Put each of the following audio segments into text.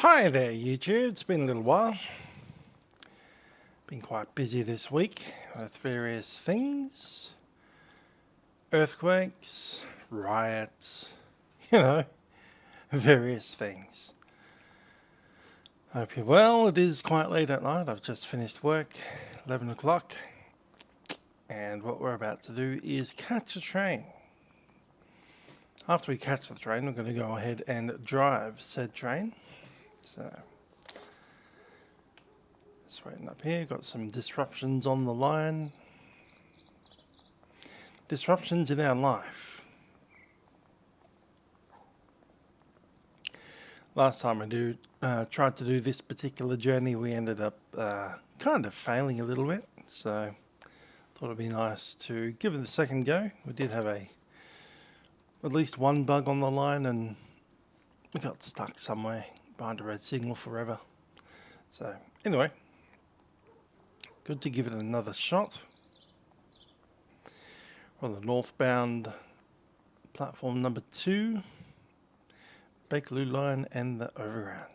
Hi there YouTube, it's been a little while. Been quite busy this week with various things. Earthquakes, riots, various things. Hope you're well. It is quite late at night. I've just finished work, 11 o'clock. And what we're about to do is catch a train. After we catch the train, we're going to go ahead and drive said train. So, just waiting up here, got some disruptions on the line. Disruptions in our life. Last time I tried to do this particular journey, we ended up kind of failing a little bit. So, thought it'd be nice to give it a second go. We did have at least one bug on the line, and we got stuck somewhere behind a red signal forever. So anyway, good to give it another shot. We're on the northbound platform number 2, Bakerloo line and the overground.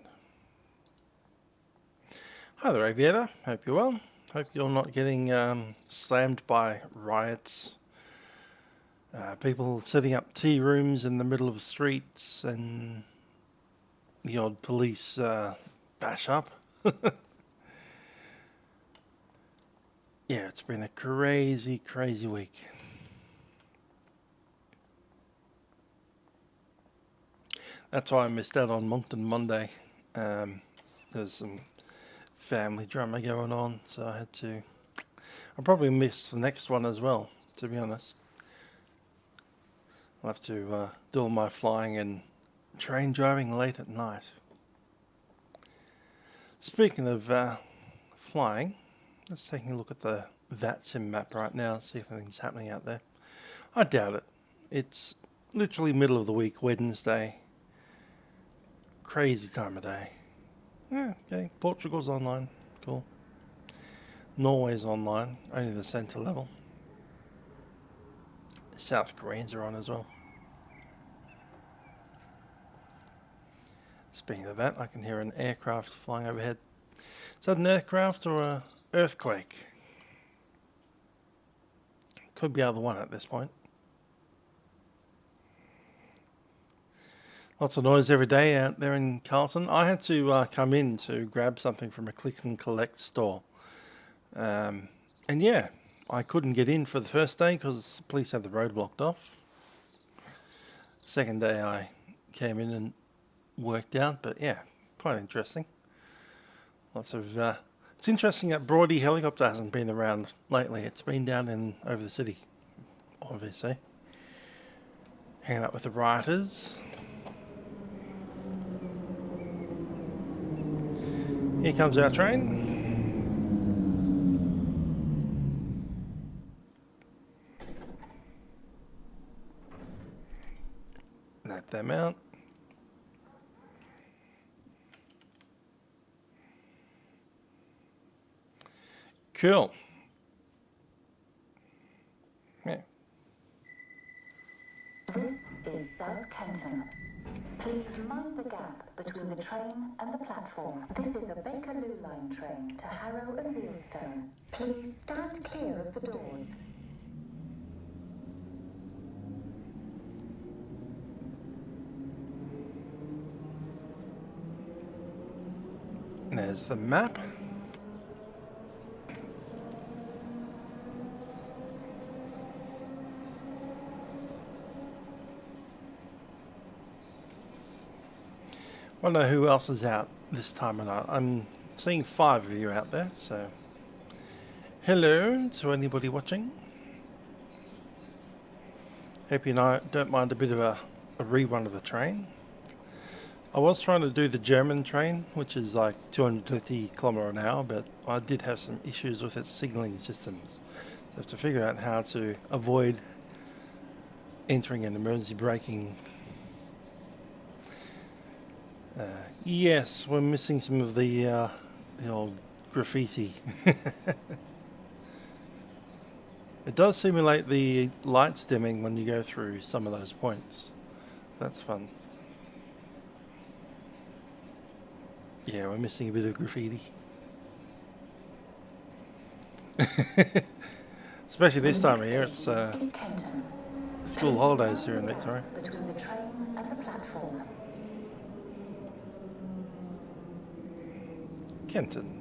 Hi there, Aviator. Hope you're well. Hope you're not getting slammed by riots. People setting up tea rooms in the middle of streets and the odd police bash up. Yeah, it's been a crazy, crazy week. That's why I missed out on Moncton Monday. There's some family drama going on, so I had to... I'll probably miss the next one as well, to be honest. I'll have to do all my flying and train driving late at night. Speaking of flying, let's take a look at the VATSIM map right now, see if anything's happening out there. I doubt it. It's literally middle of the week, Wednesday. Crazy time of day. Yeah, okay, Portugal's online, cool. Norway's online, only the centre level. South Koreans are on as well. Speaking of that, I can hear an aircraft flying overhead. Is that an aircraft or an earthquake? Could be either one at this point. Lots of noise every day out there in Carlton. I had to come in to grab something from a click and collect store. And yeah, I couldn't get in for the first day because the police had the road blocked off. Second day I came in and worked out, but yeah, quite interesting. Lots of it's interesting that Broady helicopter hasn't been around lately. It's been down in over the city, obviously, hanging out with the rioters. Here comes our train. Let them out. Cool. Yeah. This is South Kenton. Please mind the gap between the train and the platform. This is a Bakerloo line train to Harrow Wealdstone. Please stand clear of the doors. There's the map. Wonder who else is out this time of night. I'm seeing 5 of you out there, so hello to anybody watching. Hope you don't mind a bit of a rerun of the train. I was trying to do the German train, which is like 250 km/h, but I did have some issues with its signalling systems. So I have to figure out how to avoid entering an emergency braking. Yes, we're missing some of the old graffiti. It does simulate the lights dimming when you go through some of those points. That's fun. Yeah, we're missing a bit of graffiti. Especially this time of year, it's school holidays here in Victoria. Between the train and the platform. Kenton.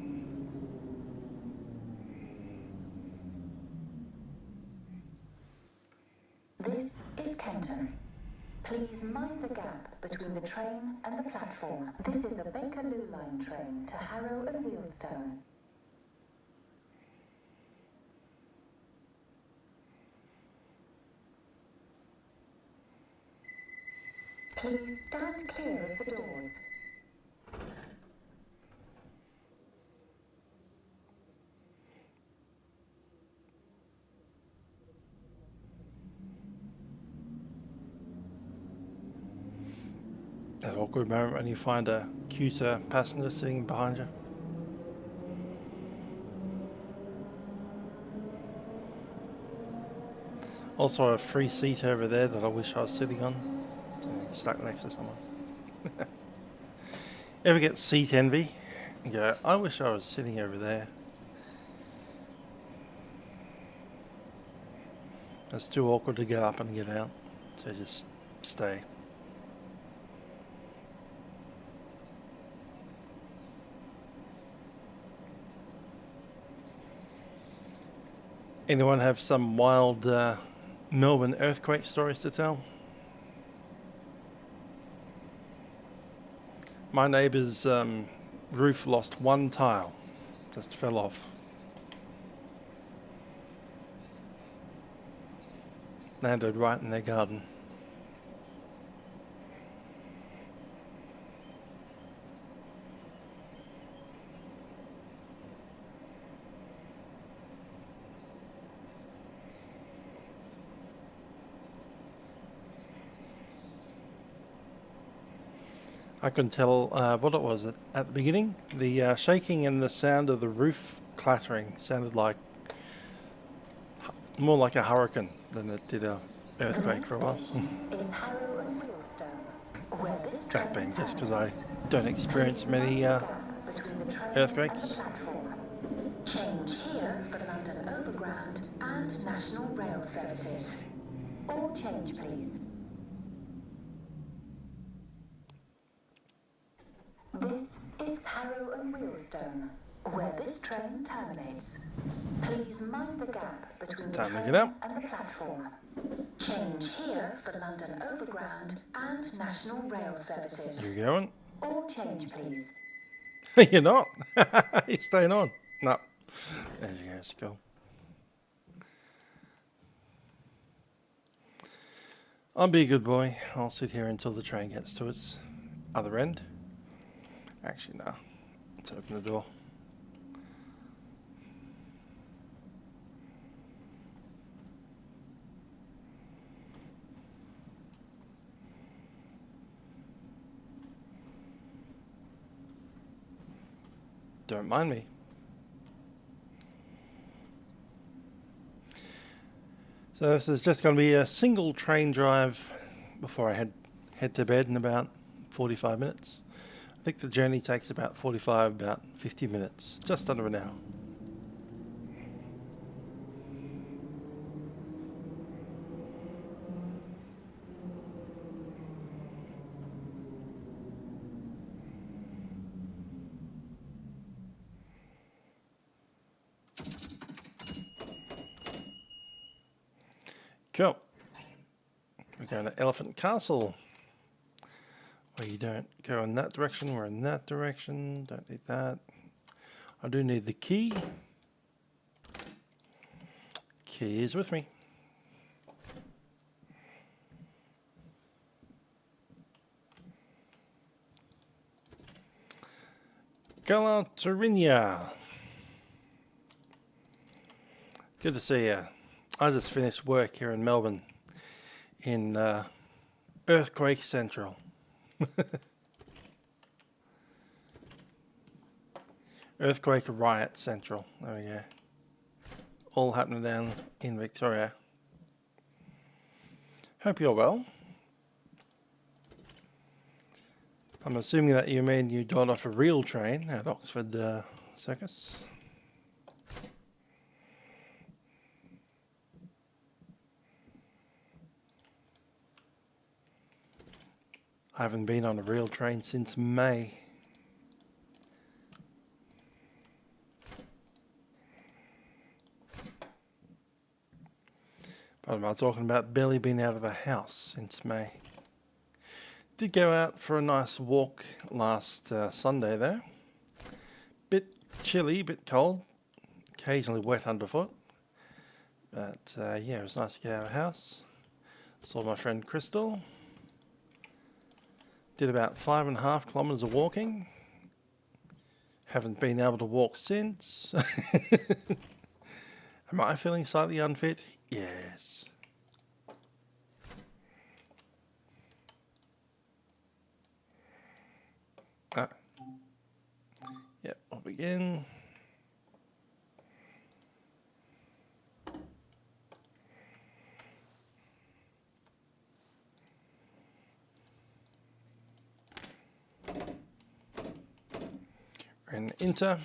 This is Kenton. Please mind the gap between the train and the platform. This is a Bakerloo line train to Harrow and Wealdstone. Please stand clear of the doors. That awkward moment when you find a cuter passenger sitting behind you. Also a free seat over there that I wish I was sitting on. Stuck next to someone. Ever get seat envy? You go, I wish I was sitting over there. It's too awkward to get up and get out, so just stay. Anyone have some wild Melbourne earthquake stories to tell? My neighbour's roof lost one tile, just fell off. Landed right in their garden. I couldn't tell what it was at the beginning. The shaking and the sound of the roof clattering sounded like more like a hurricane than it did a earthquake for a while. That being just because I don't experience many earthquakes. Change here for London Overground and National Rail services. All change, please. This is Harrow and Wealdstone, where this train terminates. Please mind the gap between the train and the platform. Change here for London Overground and National Rail services. You going? All change, please. You're not? You're staying on? No. There you go, it's cool. I'll be a good boy. I'll sit here until the train gets to its other end. Actually, no. Let's open the door. Don't mind me. So this is just going to be a single train drive before I head to bed in about 45 minutes. I think the journey takes about 50 minutes, just under an hour. Cool. We're going to Elephant Castle. Where you don't go in that direction, we're in that direction. Don't need that. I do need the key. Key is with me. Galantarinia. Good to see you. I just finished work here in Melbourne in Earthquake Central. Earthquake Riot Central. There we go. All happening down in Victoria. Hope you're well. I'm assuming that you mean you got off a real train at Oxford Circus. I haven't been on a real train since May. But I'm not talking about barely being out of the house since May. Did go out for a nice walk last Sunday though. Bit chilly, bit cold, occasionally wet underfoot. But yeah, it was nice to get out of the house. Saw my friend Crystal. Did about 5.5 kilometres of walking. Haven't been able to walk since. Am I feeling slightly unfit? Yes. Yep, I'll begin. And enter.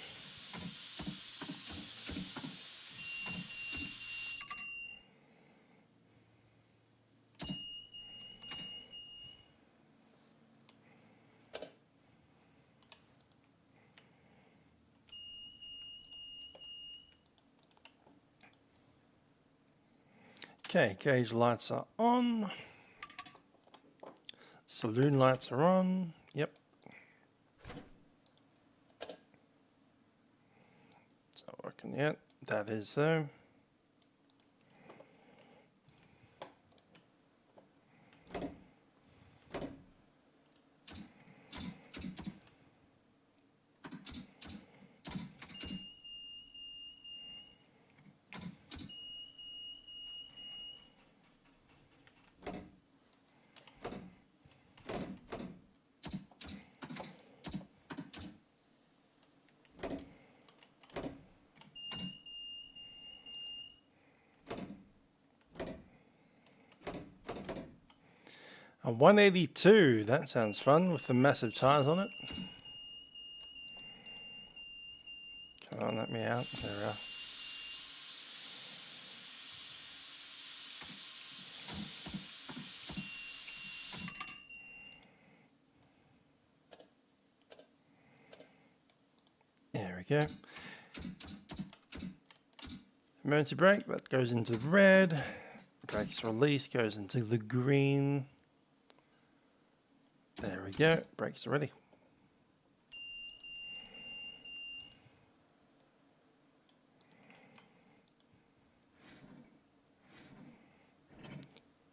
Okay, cage lights are on. Saloon lights are on. Yep. It's not working yet. That is though. A 182, that sounds fun with the massive tyres on it. Come on, let me out. There we are. There we go. Emergency brake, that goes into the red. Brakes release goes into the green. There we go, brakes are ready.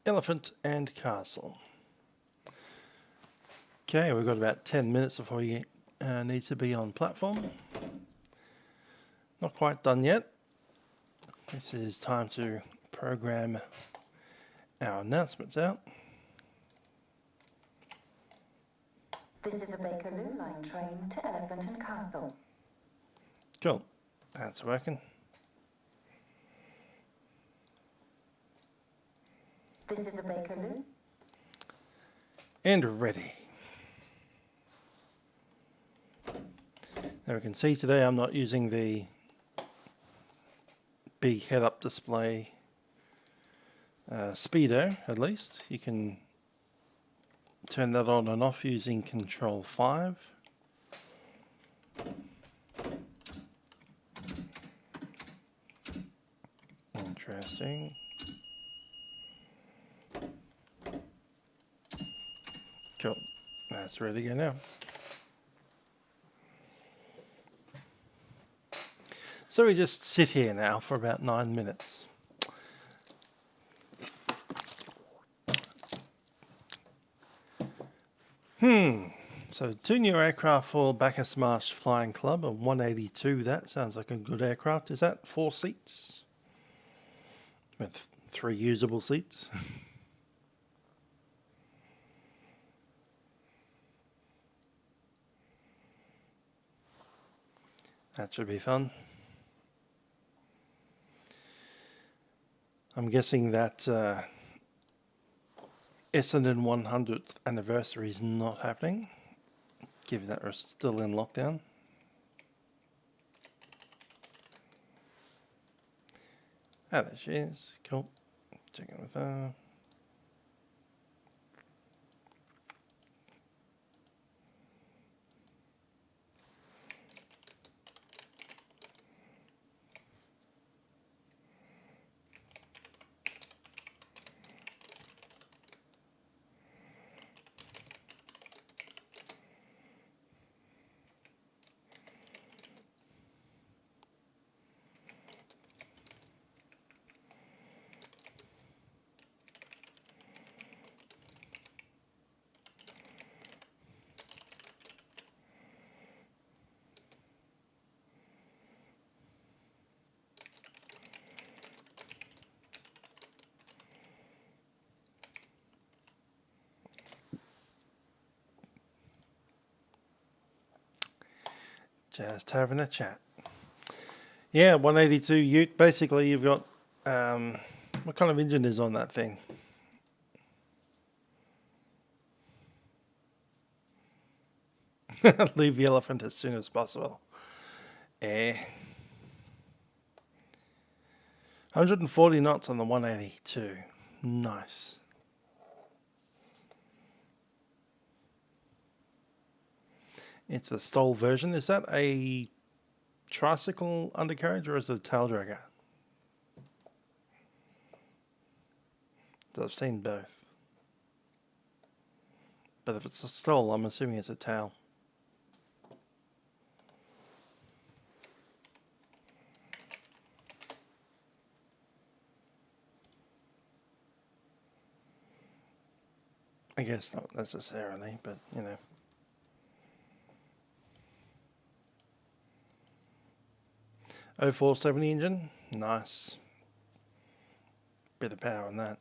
Elephant and castle. Okay, we've got about 10 minutes before you need to be on platform. Not quite done yet. This is time to program our announcements out. This is a Bakerloo line train to Elephant and Castle. Cool, that's working. This is a Bakerloo. And ready. Now we can see today I'm not using the big head-up display speedo, at least. You can turn that on and off using Control 5. Interesting. Cool. That's ready to go now. So we just sit here now for about 9 minutes. So 2 new aircraft for Bacchus Marsh Flying Club, a 182. That sounds like a good aircraft. Is that 4 seats? With 3 usable seats? That should be fun. I'm guessing that Essendon 100th anniversary is not happening. given that we're still in lockdown. Ah, there she is. Cool. Checking with her. Just having a chat. Yeah, 182 Ute. Basically, you've got what kind of engine is on that thing? Leave the elephant as soon as possible. 140 knots on the 182. Nice. It's a stall version. Is that a tricycle undercarriage or is it a tail dragger? I've seen both. But if it's a stall, I'm assuming it's a tail. I guess not necessarily, but you know. Oh, 470 engine, nice. Bit of power on that.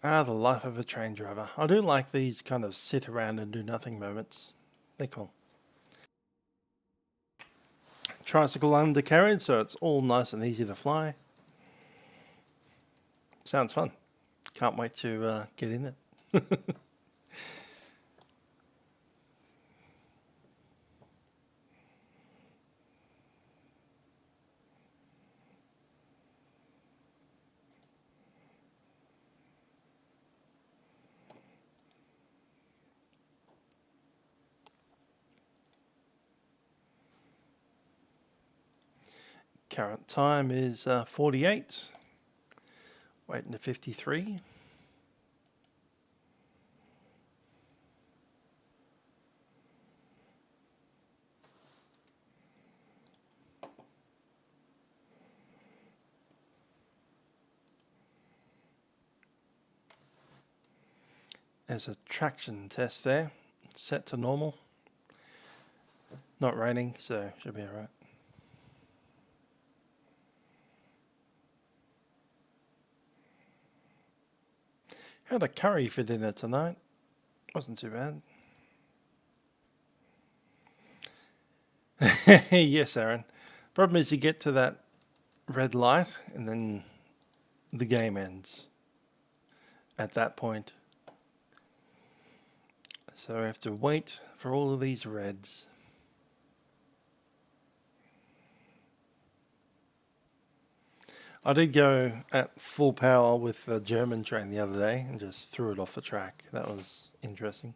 Ah, the life of a train driver. I do like these kind of sit around and do nothing moments. They're cool. Tricycle undercarriage, so it's all nice and easy to fly. Sounds fun. Can't wait to get in it. Current time is 48. Waiting to 53. There's a traction test there. Set to normal. Not raining, so should be alright. Had a curry for dinner tonight. Wasn't too bad. Yes, Aaron. Problem is you get to that red light and then the game ends at that point. So I have to wait for all of these reds. I did go at full power with a German train the other day and just threw it off the track. That was interesting.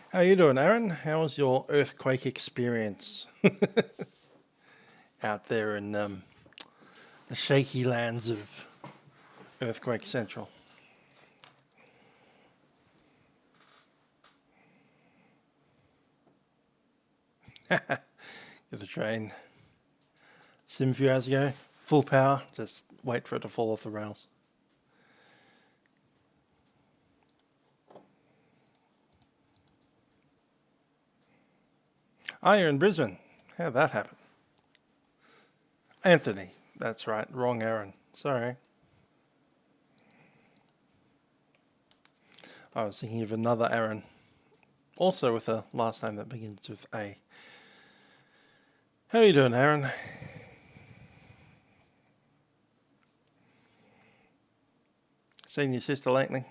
How you doing, Aaron? How was your earthquake experience out there in the shaky lands of Earthquake Central? Got a train. Sim a few hours ago. Full power. Just wait for it to fall off the rails. Oh, you're in Brisbane. How'd that happen? Anthony. That's right. Wrong Aaron. Sorry. I was thinking of another Aaron. Also with a last name that begins with A. How are you doing, Aaron? Seen your sister lately?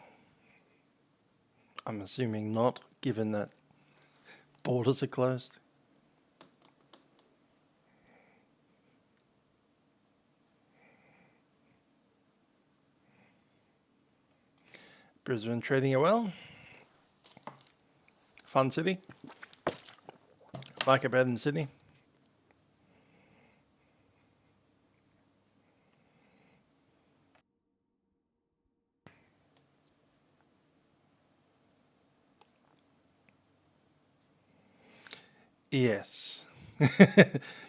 I'm assuming not, given that borders are closed. Brisbane treating you well? Fun city? Like it better than Sydney? Yes.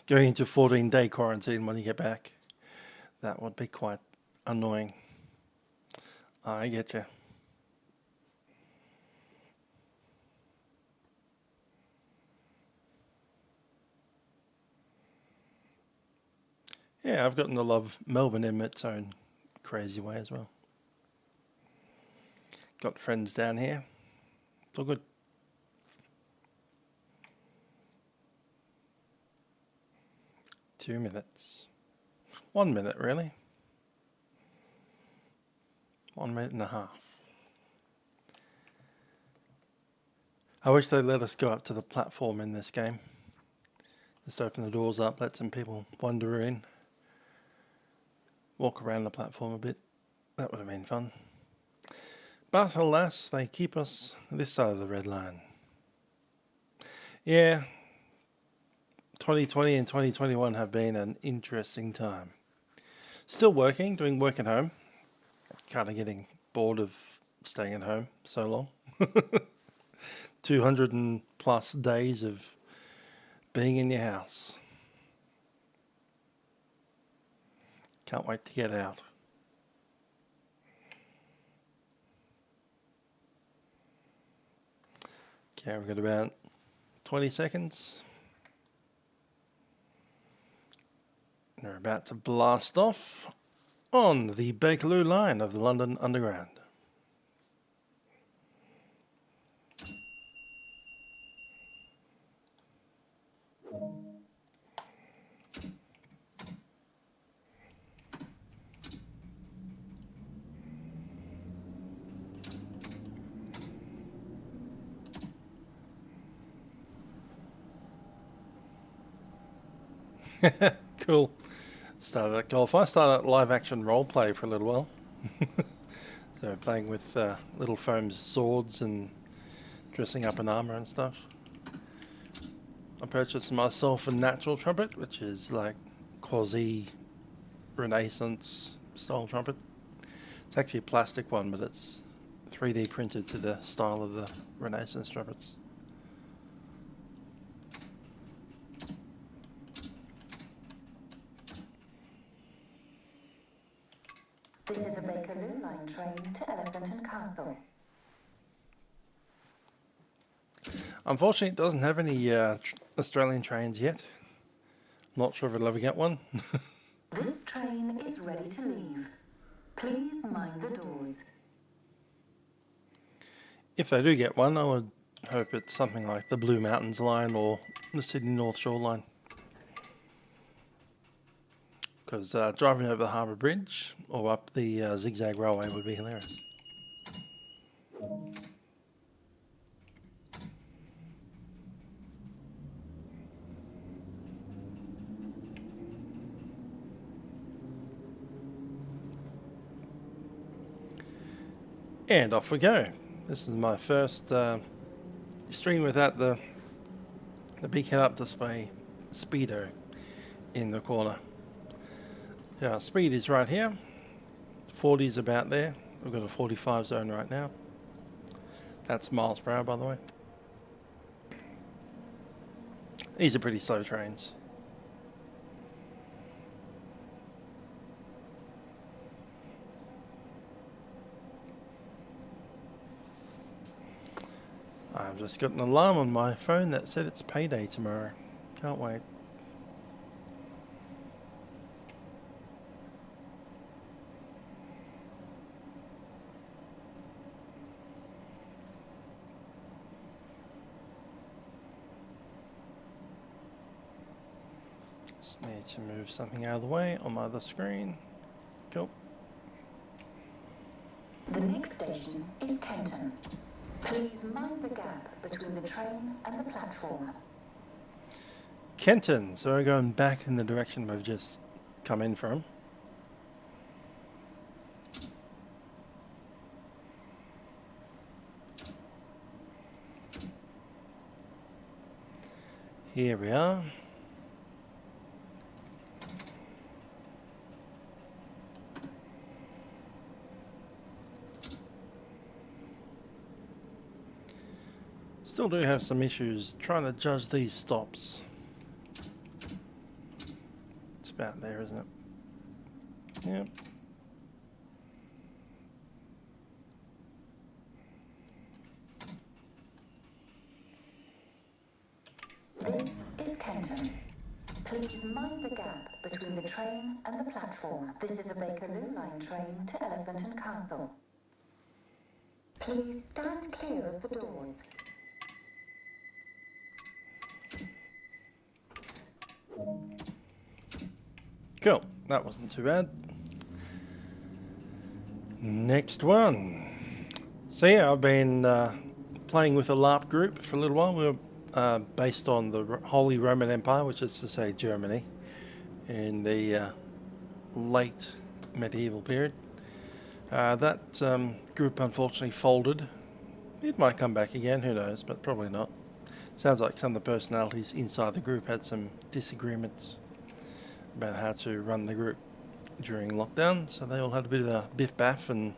Going into 14-day quarantine when you get back. That would be quite annoying. I get you. Yeah, I've gotten to love Melbourne in its own crazy way as well. Got friends down here. It's all good. Two minutes. 1 minute, really. 1 minute and a half. I wish they'd let us go up to the platform in this game. Just open the doors up, let some people wander in. Walk around the platform a bit. That would have been fun. But alas, they keep us this side of the red line. Yeah, 2020 and 2021 have been an interesting time. Still working, doing work at home. Kind of getting bored of staying at home so long. 200 and plus days of being in your house. Can't wait to get out. Okay, we've got about 20 seconds. We're about to blast off on the Bakerloo line of the London Underground. Cool. Started at golf. I started at live action roleplay for a little while. So playing with little foam swords and dressing up in armor and stuff. I purchased myself a natural trumpet, which is like quasi Renaissance style trumpet. It's actually a plastic one, but it's 3D printed to the style of the Renaissance trumpets. This is a Bakerloo line train to Elephant and Castle. Unfortunately, it doesn't have any Australian trains yet. Not sure if it'll ever get one. This train is ready to leave. Please mind the doors. If they do get one, I would hope it's something like the Blue Mountains line or the Sydney North Shore line. Because driving over the Harbour Bridge or up the Zigzag Railway would be hilarious. And off we go. This is my first stream without the big head-up display speedo in the corner. Yeah, speed is right here. 40 is about there. We've got a 45 zone right now. That's miles per hour, by the way. These are pretty slow trains. I've just got an alarm on my phone that said it's payday tomorrow. Can't wait. Just need to move something out of the way on my other screen. Cool. The next station is Kenton. Please mind the gap between the train and the platform. Kenton, so we're going back in the direction we've just come in from. Here we are. Still do have some issues trying to judge these stops. It's about there, isn't it? Yep. This is Kenton. Please mind the gap between the train and the platform. This is a Bakerloo line train to Elephant and Castle. Please stand clear of the doors. Cool, that wasn't too bad. Next one. So yeah, I've been playing with a LARP group for a little while. We're based on the Holy Roman Empire, which is to say Germany, in the late medieval period. That group unfortunately folded. It might come back again, who knows, but probably not. Sounds like some of the personalities inside the group had some disagreements about how to run the group during lockdown, so they all had a bit of a biff-baff, and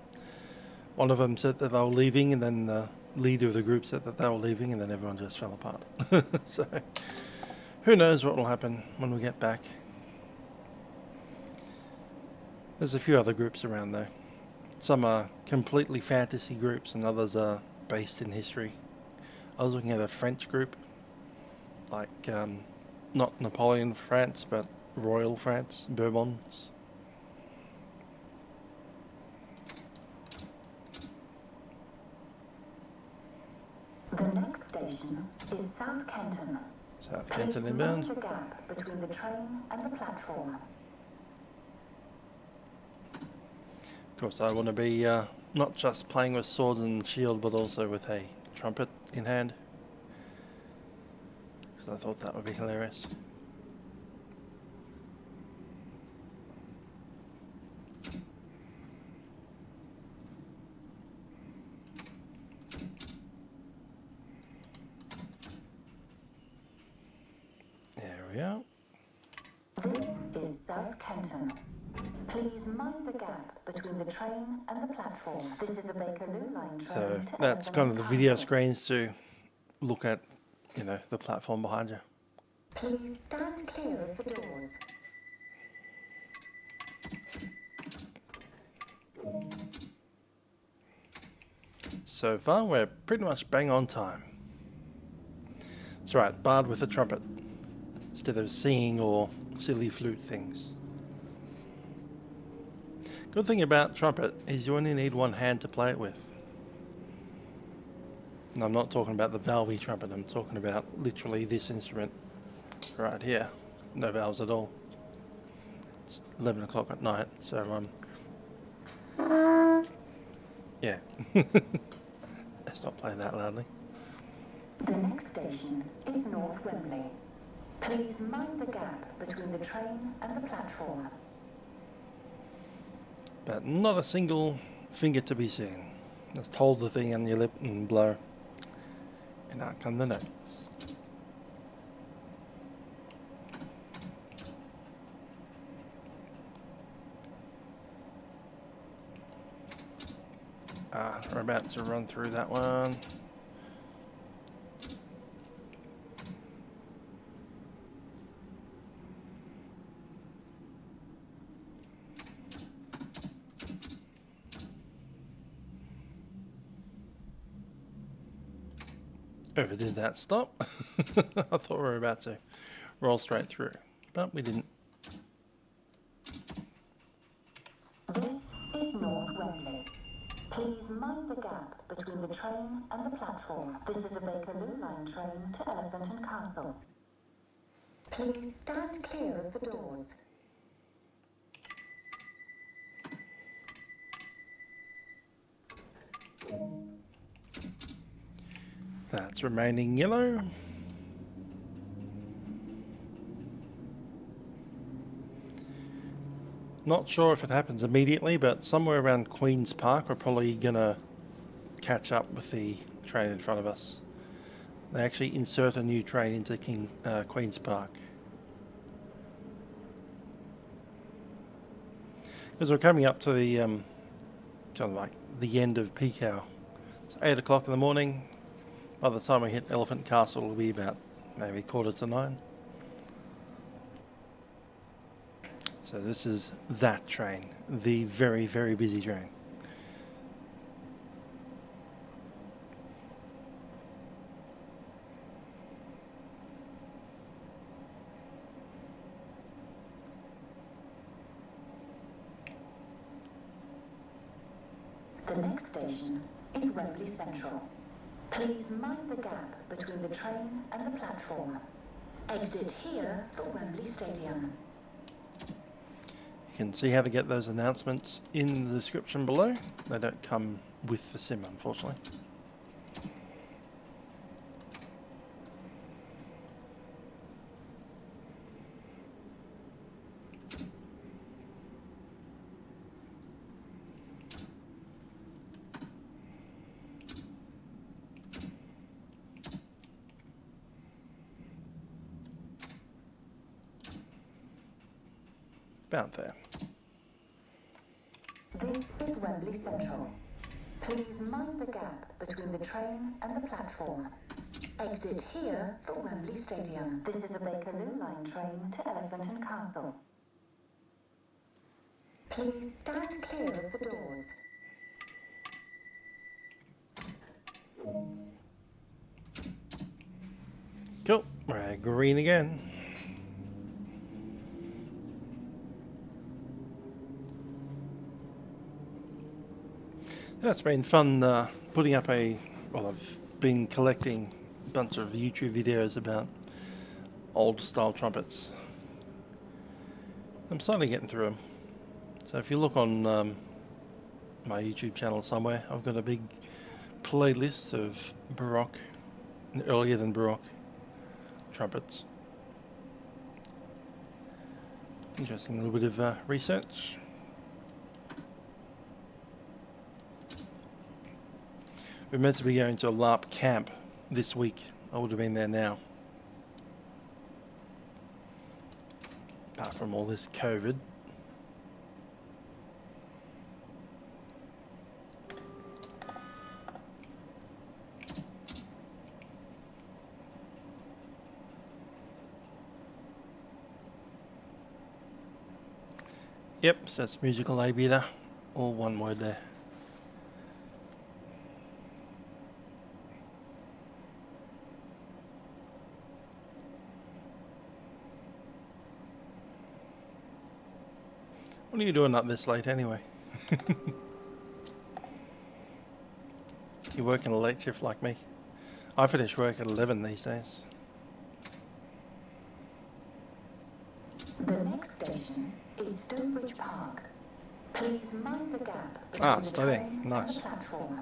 one of them said that they were leaving, and then the leader of the group said that they were leaving, and then everyone just fell apart. So who knows what will happen when we get back. There's a few other groups around though. Some are completely fantasy groups and others are based in history. I was looking at a French group, like not Napoleon France, but Royal France, Bourbons. The next station is South Kenton. South Kenton Please inbound. mind the gap between the train and the platform. Of course, I want to be not just playing with swords and shield, but also with a trumpet in hand. So I thought that would be hilarious. There we are. This is South Kenton. Please mind the gap between the train and the platform. This is a Bakerloo line train So to that's Elephant kind of and the video Castle. screens to look at, you know, the platform behind you. Please stand clear of the doors. So far, we're pretty much bang on time. That's right, bard with a trumpet, instead of singing or silly flute things. Good thing about trumpet is you only need one hand to play it with. And I'm not talking about the valvey trumpet, I'm talking about literally this instrument right here. No valves at all. It's 11 o'clock at night, so yeah. Let's not play that loudly. The next station is North Wembley. Please mind the gap between the train and the platform. But not a single finger to be seen. Just hold the thing on your lip and blow. And out come the notes. We're about to run through that one. Overdid that stop. I thought we were about to roll straight through, but we didn't. This is North Wembley. Please mind the gap between the train and the platform. This is a Bakerloo line train to Elephant and Castle. Please stand clear of the doors. That's remaining yellow. Not sure if it happens immediately, but somewhere around Queen's Park we're probably gonna catch up with the train in front of us. They actually insert a new train into Queen's Park. Because we're coming up to the kind of like the end of peak hour. It's 8 o'clock in the morning. By the time we hit Elephant Castle, it'll be about maybe 8:45. So this is that train, the very, very busy train. The next station is Wembley Central. Please mind the gap between the train and the platform. Exit here for Wembley Stadium. You can see how to get those announcements in the description below. They don't come with the sim, unfortunately. About there. This is Wembley Central. Please mind the gap between the train and the platform. Exit here for Wembley Stadium. This is a Bakerloo line train to Elephant and Castle. Please stand clear of the doors. Cool. We're green again. That's been fun putting up well, I've been collecting a bunch of YouTube videos about old style trumpets. I'm slowly getting through them. So if you look on my YouTube channel somewhere, I've got a big playlist of Baroque, earlier than Baroque trumpets. Interesting little bit of research. We're meant to be going to a LARP camp this week. I would have been there now. Apart from all this COVID. Yep, so that's musical A beta. All one word there. What are you doing up this late anyway? You're working a late shift like me. I finish work at 11 these days. The next station is Stonebridge Park. Please mind the gap between the studying. train Nice. and the platform.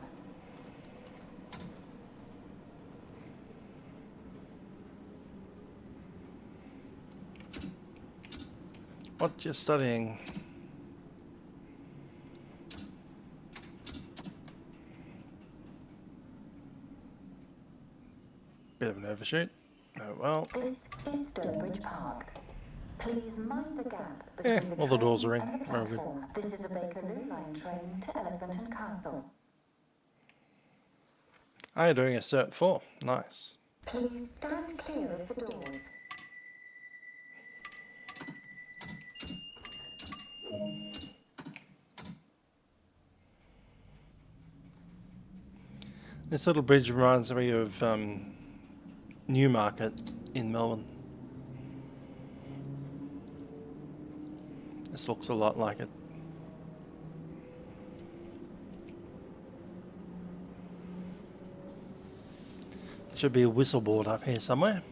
What you're studying? Bit of an overshoot. Oh well. This is Stonebridge Park. Please mind the gap between the all the train doors are in. and the Very good. platform. This is a Bakerloo line train to Elephant and Castle. Oh, you're doing a Cert 4. Nice. Please stand clear of the doors. This little bridge reminds me of Newmarket in Melbourne. This looks a lot like it. There should be a whistle board up here somewhere.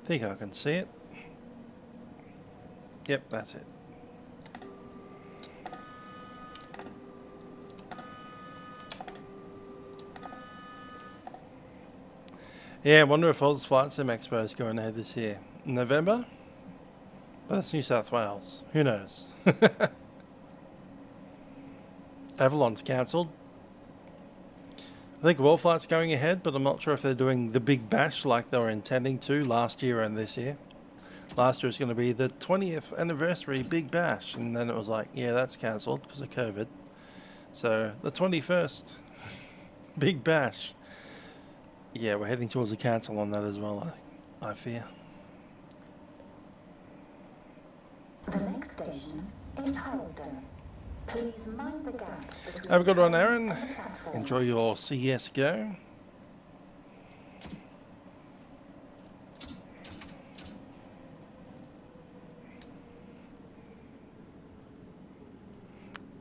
I think I can see it. Yep, that's it. Yeah, I wonder if Oz Flight Sim Expo is going ahead this year. November? But it's New South Wales. Who knows? Avalon's cancelled. I think World Flight's going ahead, but I'm not sure if they're doing the Big Bash like they were intending to last year and this year. Last year was going to be the 20th anniversary Big Bash, and then it was like, yeah, that's cancelled because of COVID. So the 21st Big Bash. Yeah, we're heading towards a cancel on that as well, I fear. The next station is Wealdstone. Please mind the gap between Have a good one, Aaron. and the platform. Enjoy your CS go.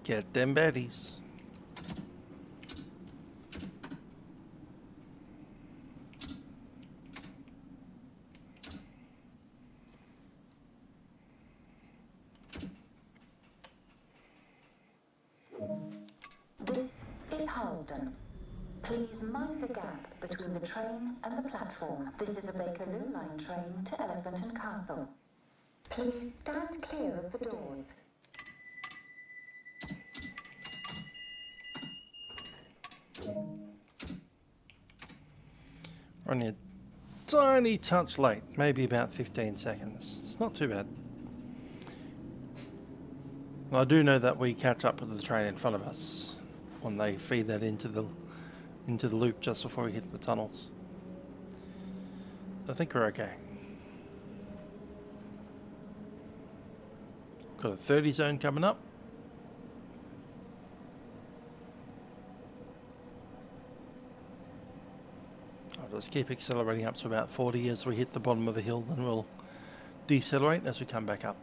Get them baddies. This is Wealdstone. Please mind the gap between the train and the platform. This is a Bakerloo line train to Elephant and Castle. Please stand clear of the doors. We're only a tiny touch late, maybe about 15 seconds. It's not too bad. And I do know that we catch up with the train in front of us when they feed that into the loop just before we hit the tunnels. I think we're okay. Got a 30 zone coming up. I'll just keep accelerating up to about 40 as we hit the bottom of the hill, then we'll decelerate as we come back up.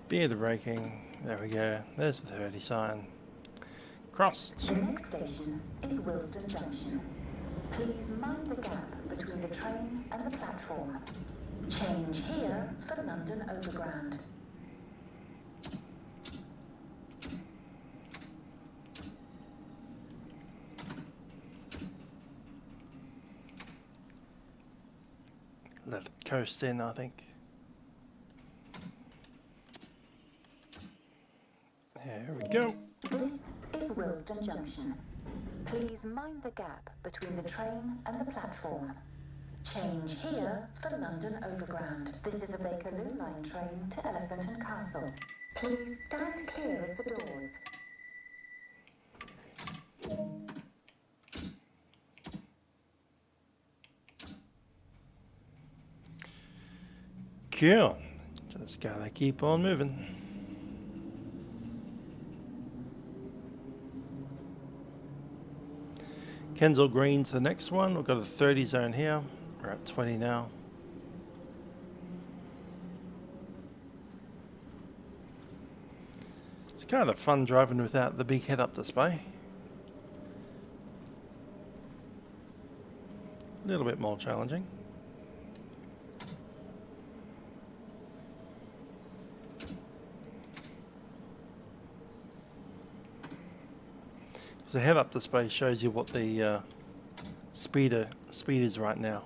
Bit of braking. There we go. There's the 30 sign. Crossed. The next station is Wealdstone Junction. Please mind the gap between the train and the platform. Change here for London Overground. Let it coast in, I think. There we go. This is Wealdstone Junction. Please mind the gap between the train and the platform. Change here for London Overground. This is a Bakerloo line train to Elephant and Castle. Please stand clear of the doors. Cool. Just gotta keep on moving. Kensal Green's the next one. We've got a 30 zone here. We're at 20 now. It's kind of fun driving without the big head-up display. A little bit more challenging. The head-up display shows you what the speed is right now.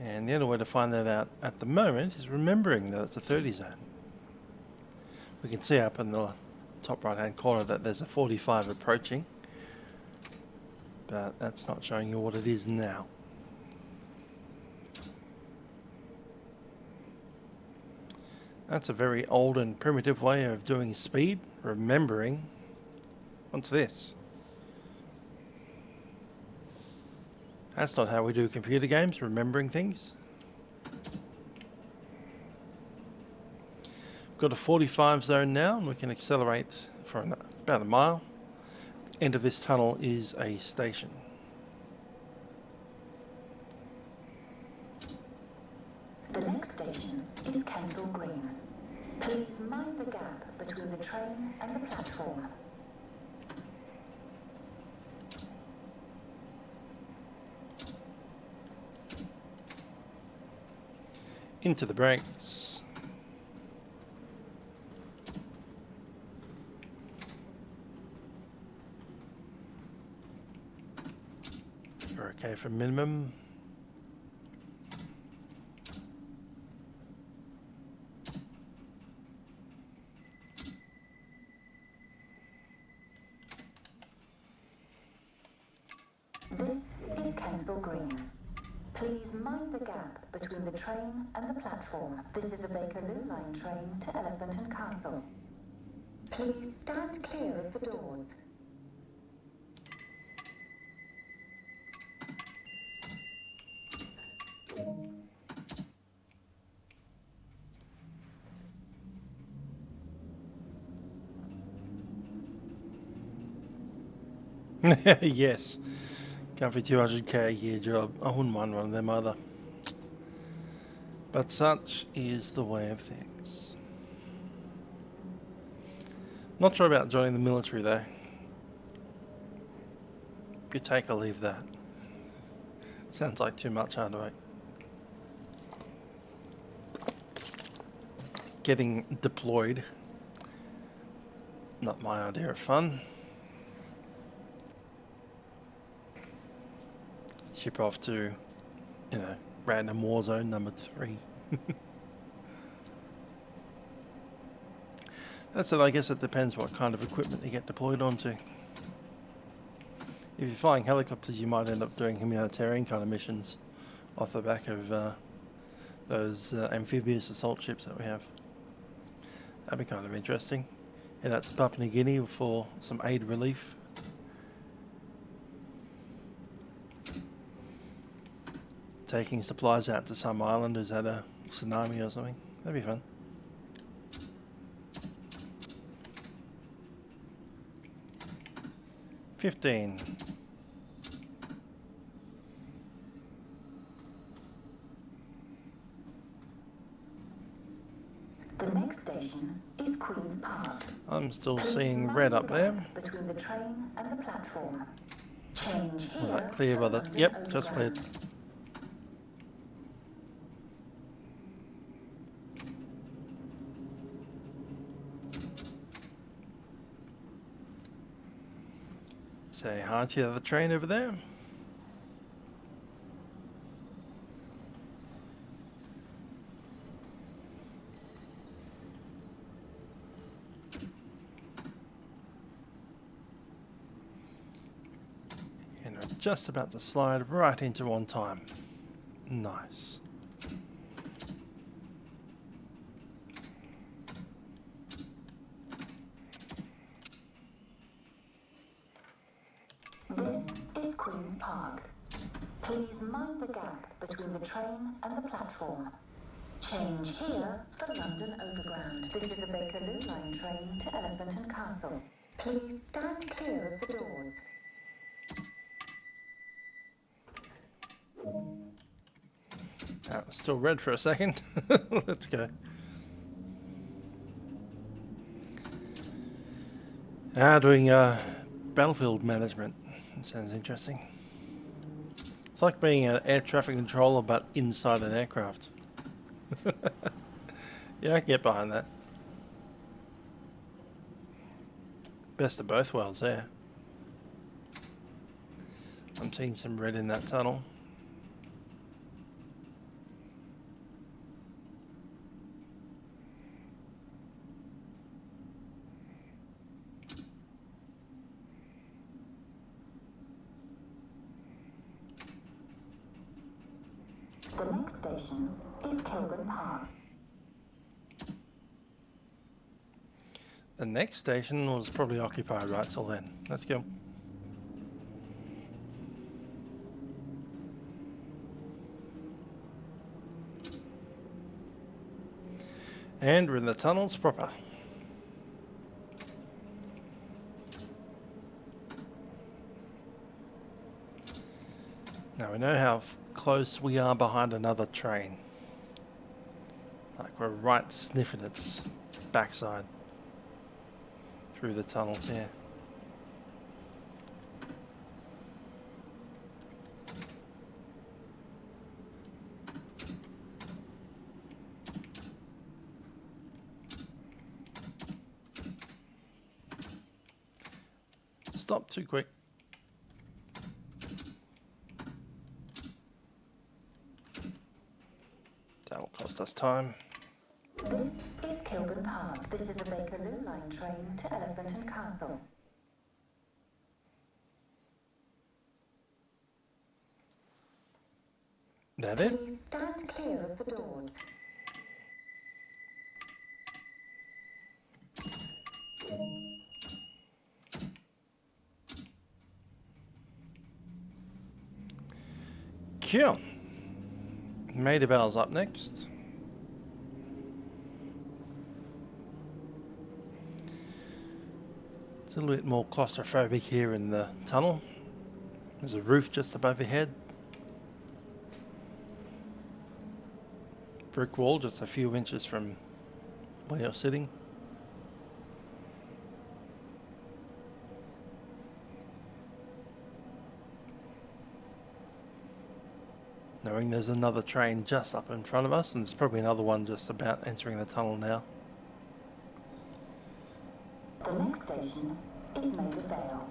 And the only way to find that out at the moment is remembering that it's a 30 zone. We can see up in the top right hand corner that there's a 45 approaching. but that's not showing you what it is now. That's a very old and primitive way of doing speed, remembering. What's this? That's not how we do computer games, remembering things. We've got a 45 zone now, and we can accelerate for about a mile. End of this tunnel is a station. The next station is Kensal Green. Please mind the gap between the train and the platform. Into the brakes. We're okay for minimum. This is Kensal Green. Please mind the gap between the train and the platform. This is a Bakerloo line train to Elephant and Castle. Please stand clear of the doors. Yes. Comfy 200k a year job. I wouldn't mind one of them either. But such is the way of things. Not sure about joining the military though. Good take or leave that. Sounds like too much hard work. Getting deployed. Not my idea of fun. Ship off to, you know, random war zone number 3. That's it. I guess it depends what kind of equipment you get deployed onto. If you're flying helicopters, you might end up doing humanitarian kind of missions off the back of those amphibious assault ships that we have. That'd be kind of interesting. Head out to Papua New Guinea for some aid relief. Taking supplies out to some island who's had a tsunami or something. That'd be fun. $15. The next station is Queen's Park. I'm still seeing red up there. Between the train and the platform. Change here. Was that clear by the... Yep, just cleared. Say hi to the other train over there. And we're just about to slide right into on time. Nice. This is Queen's Park. Please mind the gap between the train and the platform. Change here for London Overground. This is a Bakerloo line train to Elephant and Castle. Please stand clear of the doors. That was still red for a second. Let's go. Doing battlefield management. That sounds interesting. It's like being an air traffic controller but inside an aircraft. Yeah, I can get behind that. Best of both worlds there. I'm seeing some red in that tunnel. The next station is Kilburn Park. The next station was probably occupied right till then. Let's go. And we're in the tunnels proper. Now we know how close we are behind another train. Like we're right sniffing its backside through the tunnels here. Stop too quick. That'll cost us time. This is Kilburn Park. This is a Bakerloo line train to Elephant and Castle. That it? Please stand clear of the doors. Cool. Maida Vale's up next. It's a little bit more claustrophobic here in the tunnel. There's a roof just above your head. Brick wall just a few inches from where you're sitting. Knowing there's another train just up in front of us, and there's probably another one just about entering the tunnel now. The next station is Maida Vale.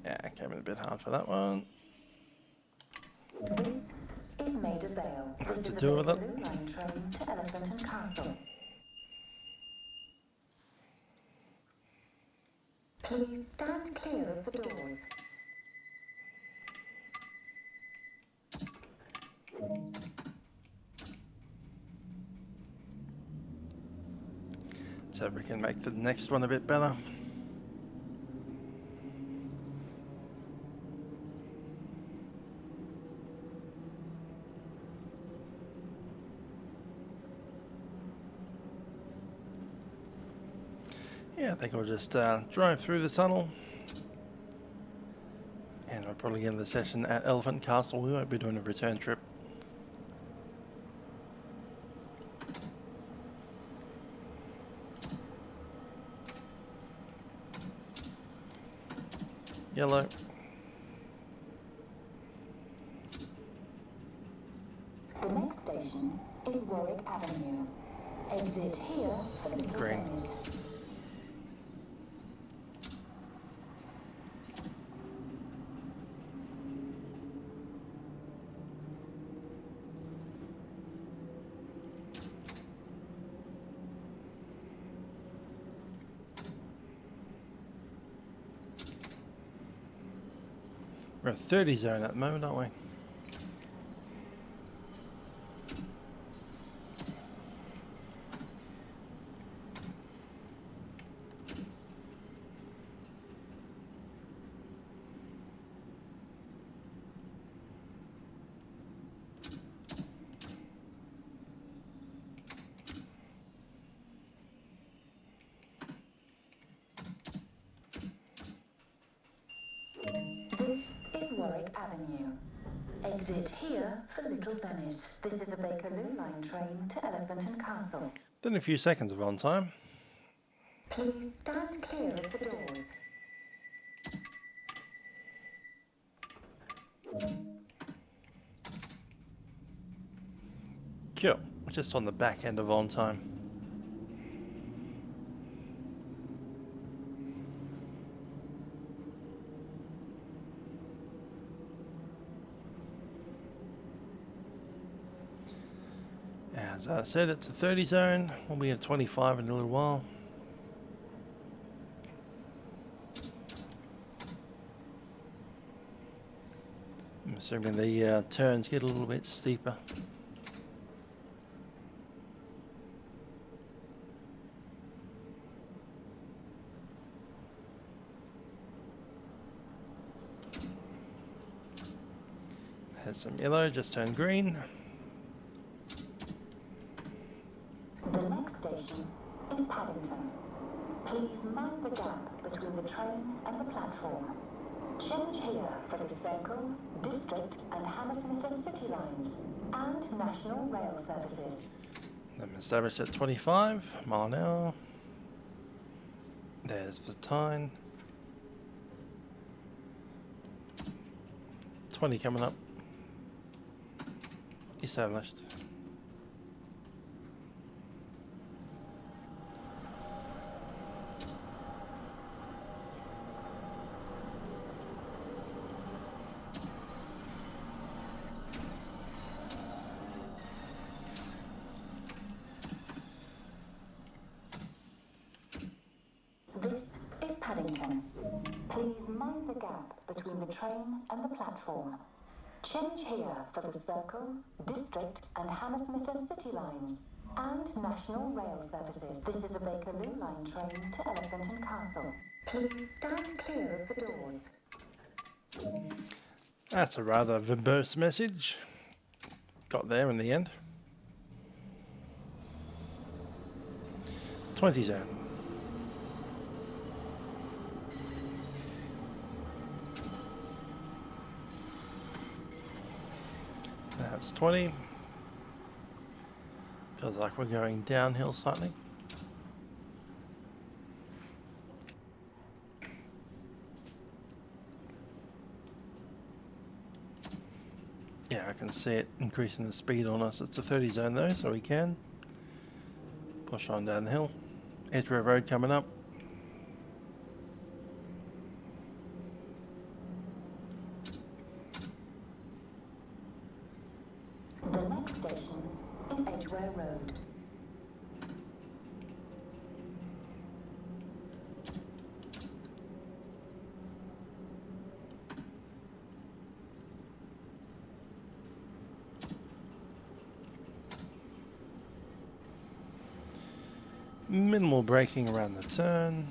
Yeah, I came in a bit hard for that one. This is Maida Vale. What This to is do a with it? Bakerloo line train to Elephant and Castle. Please stand clear of the doors. So we can make the next one a bit better. Yeah, I think we'll just drive through the tunnel. And we'll probably end the session at Elephant Castle. We won't be doing a return trip. Yellow. The next station is Warwick Avenue. Exit here for the Green. We're at 30 zone at the moment, aren't we? Warwick Avenue. Exit here for Little Venice. This is a Bakerloo line train to Elephant and Castle. Then a few seconds of on time. Please stand clear of the doors. Cool. We're just on the back end of on time. As I said, it's a 30 zone. We'll be at 25 in a little while. I'm assuming the turns get a little bit steeper. There's some yellow, just turned green. The next station is Paddington. Please mind the gap between the train and the platform. Change here for the Circle, District and Hammersmith City lines and National Rail services. I'm established at 25 mile an hour. There's the time. 20 coming up. Established. This is Paddington. Please mind the gap between the train and the platform. Change here for the Circle, District and Hammersmith City lines and National Rail services. This is a Bakerloo line train to Elephant and Castle. Please stand clear of the doors. That's a rather verbose message. Got there in the end. 20 zone. That's 20. Feels like we're going downhill slightly. Yeah, I can see it increasing the speed on us. It's a 30 zone though, so we can push on down the hill. Edgware Road coming up. The next station is Edgware Road. Minimal braking around the turn.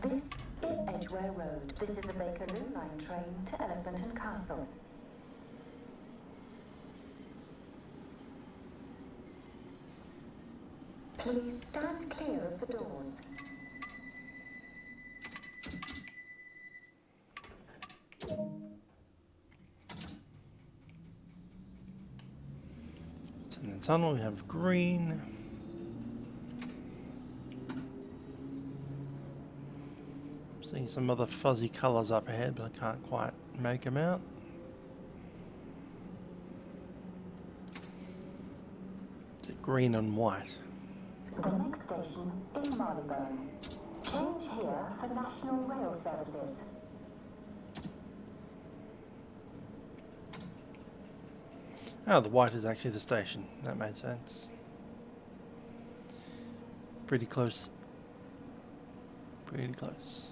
This is Edgware Road. This is a Bakerloo line train to Elephant and Castle. Please stand clear of the doors. In the tunnel we have green. Seeing some other fuzzy colours up ahead, but I can't quite make them out. Is it green and white? The next station is Marylebone. Change here for National Rail services. Oh, the white is actually the station. That made sense. Pretty close. Pretty close.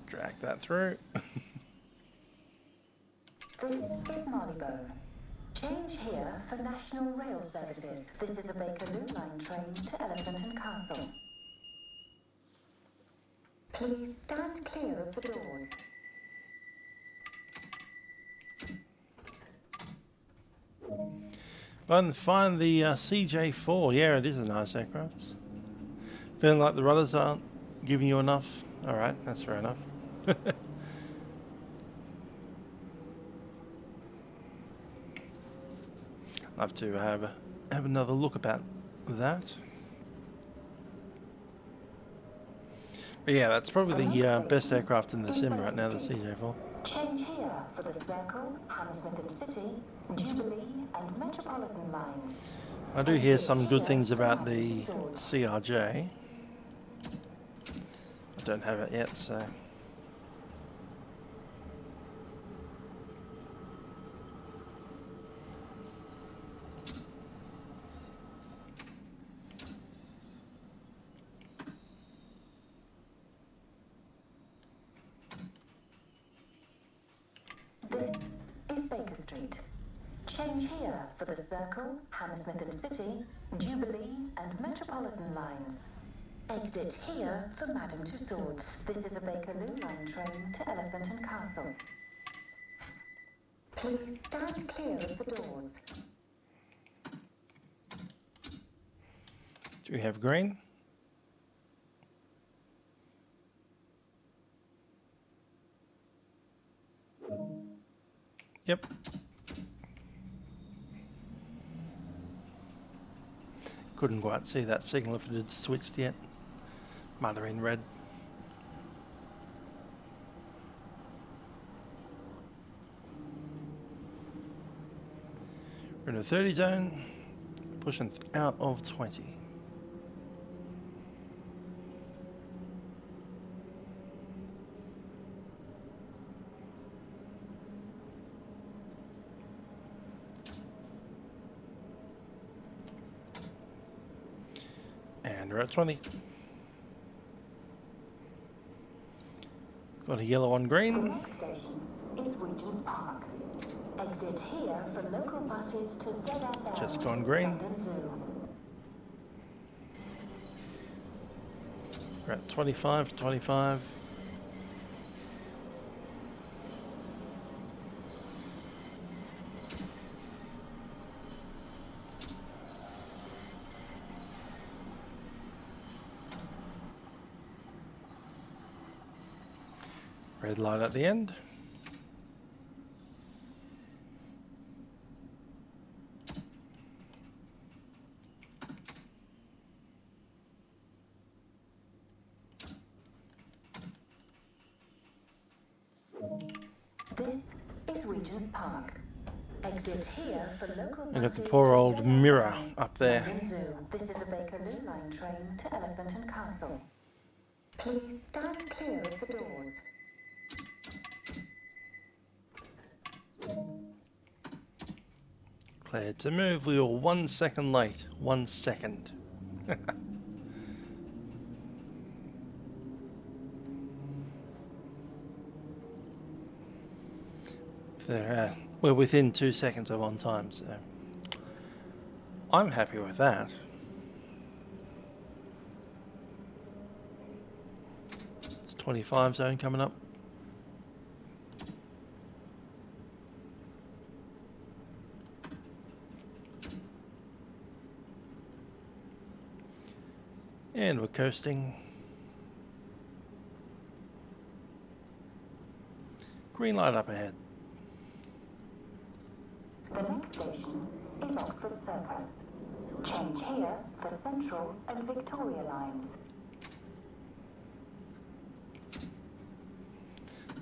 Drag that through. This is Marylebone. Change here for National Rail services. This is a Bakerloo line train to Elephant and Castle. Please stand clear of the doors. And find the CJ4. Yeah, it is a nice aircraft. Feeling like the rudders aren't giving you enough. Alright, that's fair enough. I'll have to have another look about that. Yeah, that's probably the best aircraft in the sim right now, the CJ4. Change here for the Circle, Hammersmith and City, Jubilee and Metropolitan lines. I do hear some good things about the CRJ. I don't have it yet, so... This is Baker Street. Change here for the Circle, Hammersmith and City, Jubilee and Metropolitan lines. Exit here for Madame Tussauds. This is a Bakerloo line train to Elephant and Castle. Please stand clear of the doors. Do we have green? Yep. Couldn't quite see that signal if it had switched yet. Mother in red. We're in a 30 zone, pushing out of 20. And we're at 20. Got a yellow on The green. next station is Regent's Park. Exit here for local buses to ZFL. Just gone green. London Zoo. We're at 25 to 25. Red light at the end. This is Regent's Park. Exit here for local buses. I got the poor old mirror up there. London Zoo. This is a Bakerloo line train to Elephant and Castle. Please stand clear of the doors. Cleared to move. We were 1 second late. 1 second. We're within 2 seconds of on time, so I'm happy with that. It's 25 zone coming up. And we're coasting. Green light up ahead. The next station is Oxford Circus. Change here for Central and Victoria lines.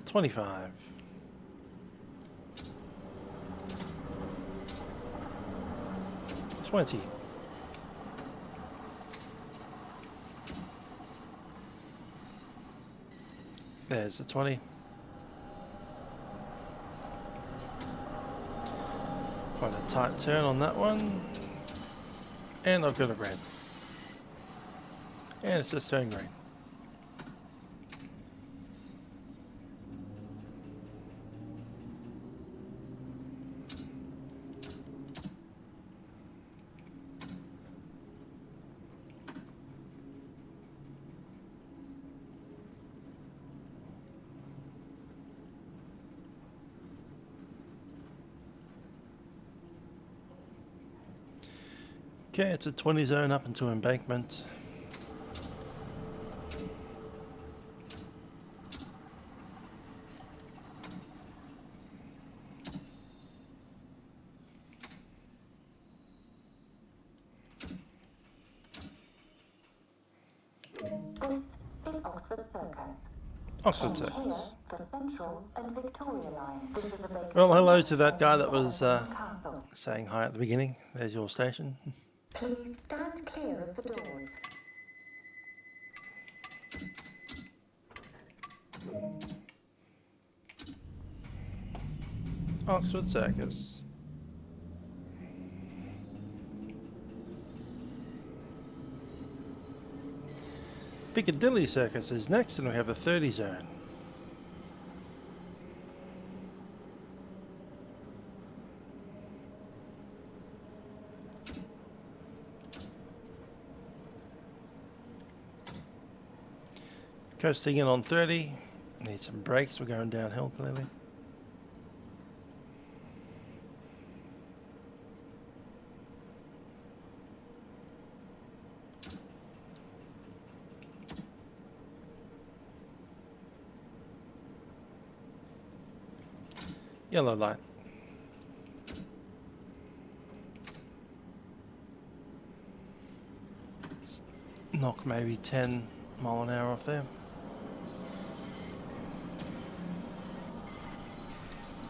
25. $20. There's the 20. Quite a tight turn on that one. And I've got a red. And it's just turned green. Okay, it's a 20 zone up into embankment. This is Oxford Circus. Oxford Change here Circus. for Central and Victoria line. This is a Bakerloo Well, hello line to that guy that was Elephant Castle. saying hi at the beginning. There's your station. Please stand clear of the doors. Oxford Circus. Piccadilly Circus is next, and we have a 30 zone. Coasting in on 30. Need some brakes. We're going downhill clearly. Yellow light. Knock maybe 10 mile an hour off there.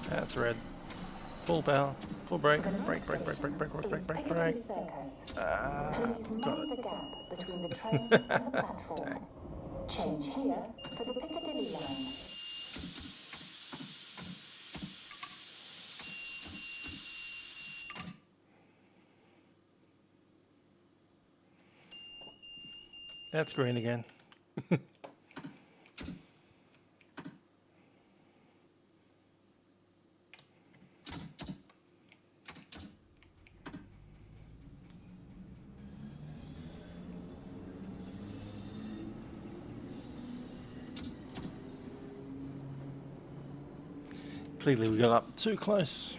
That's red. Full power. Full brake. Brake, brake, brake, brake, brake, brake, brake, brake, brake. Got it. The gap between the train and the platform. Change here for the Piccadilly line. That's green again. Clearly we got up too close.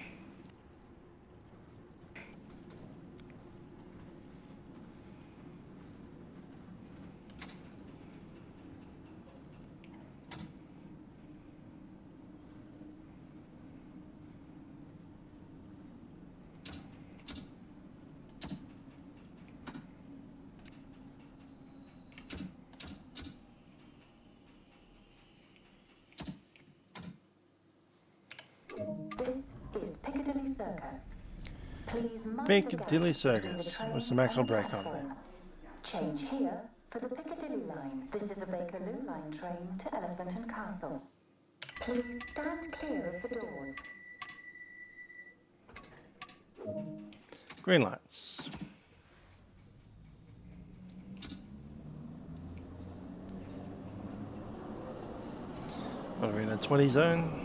Piccadilly Circus with some actual brake on there. Change here for the Piccadilly line. This is a Bakerloo line train to Elephant and Castle. Please stand clear of the doors. Green lights. What are we in a 20 zone?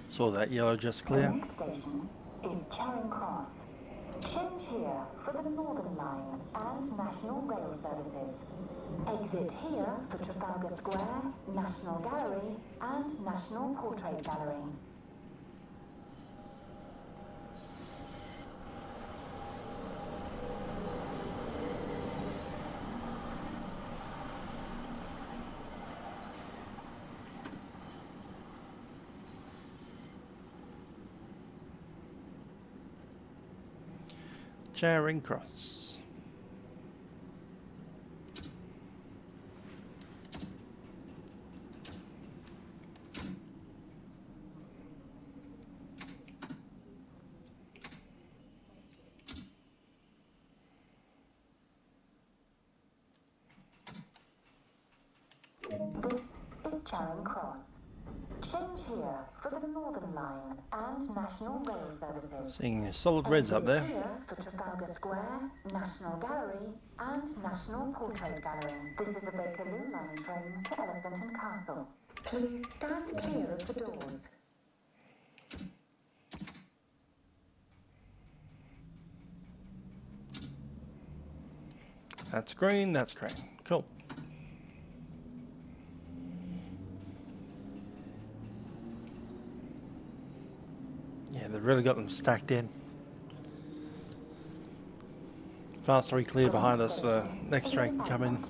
Saw that yellow just clear. The next station is Charing Cross. Change here for the Northern Line and National Rail services. Exit here for Trafalgar Square, National Gallery and National Portrait Gallery. Charing Cross. This is Charing Cross. Change here for the Northern Line and National Rail services. Seeing solid reds up there. Here for Trafalgar Square, National Gallery and National Portrait Gallery. This is a Bakerloo line train to Elephant and Castle. Please stand clear of the doors. That's green, that's green. Cool. Yeah, they've really got them stacked in. Faster we clear behind us, the next train can come in.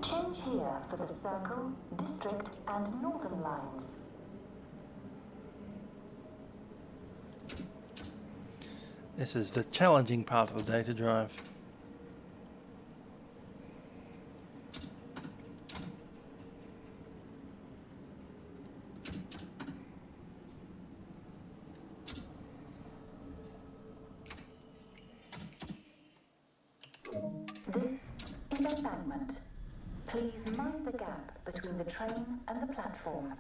Change here for the Circle, District and Northern lines. This is the challenging part of the day to drive. This is embankment. Please mind the gap between the train and the platform.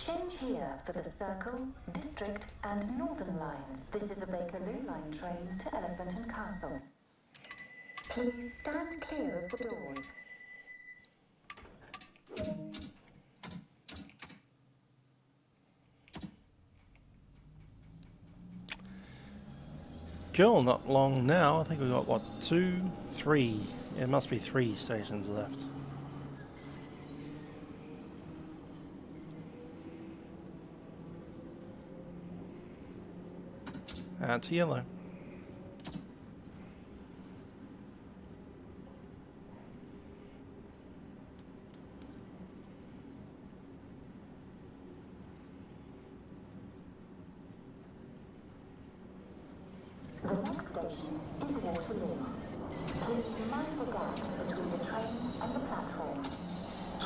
Change here for the Circle, District and Northern lines. This is a Bakerloo line train to Elephant and Castle. Please stand clear of the doors. Cool, not long now. I think we've got, what, 2, 3? It must be 3 stations left. It's yellow. The next station is Waterloo. Please mind the gap between the train and the platform.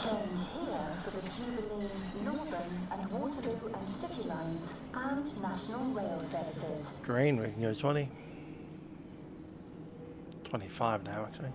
Change here for the Jubilee, Northern and Waterloo and City lines and National Rail services. Green, we can go 20. 25 now, actually.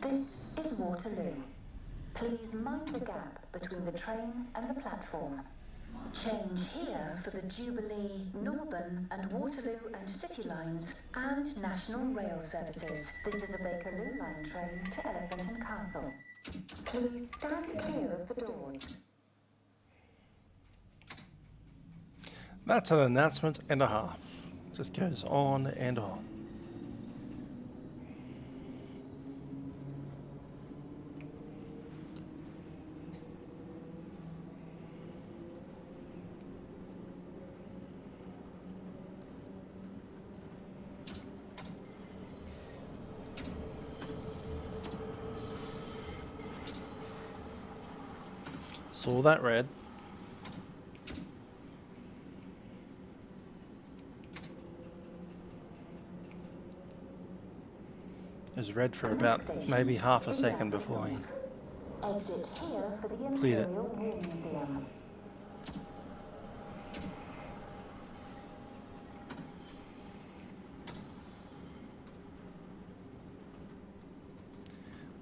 This is Waterloo. Please mind the gap between the train and the platform. Change here for the Jubilee, Northern and Waterloo and City lines and National Rail services. This is a Bakerloo line train to Elephant and Castle. Please stand clear of the doors. That's an announcement and a half. Just goes on and on. Saw that red. It was red for about maybe half a second before he Exit here for the cleared it. Imperial War Museum.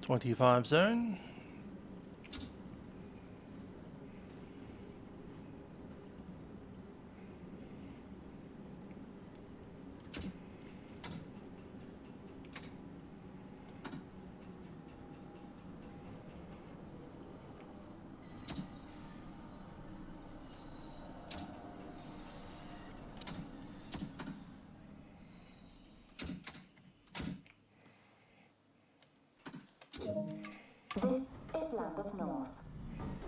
.25 zone. This is Lambeth North.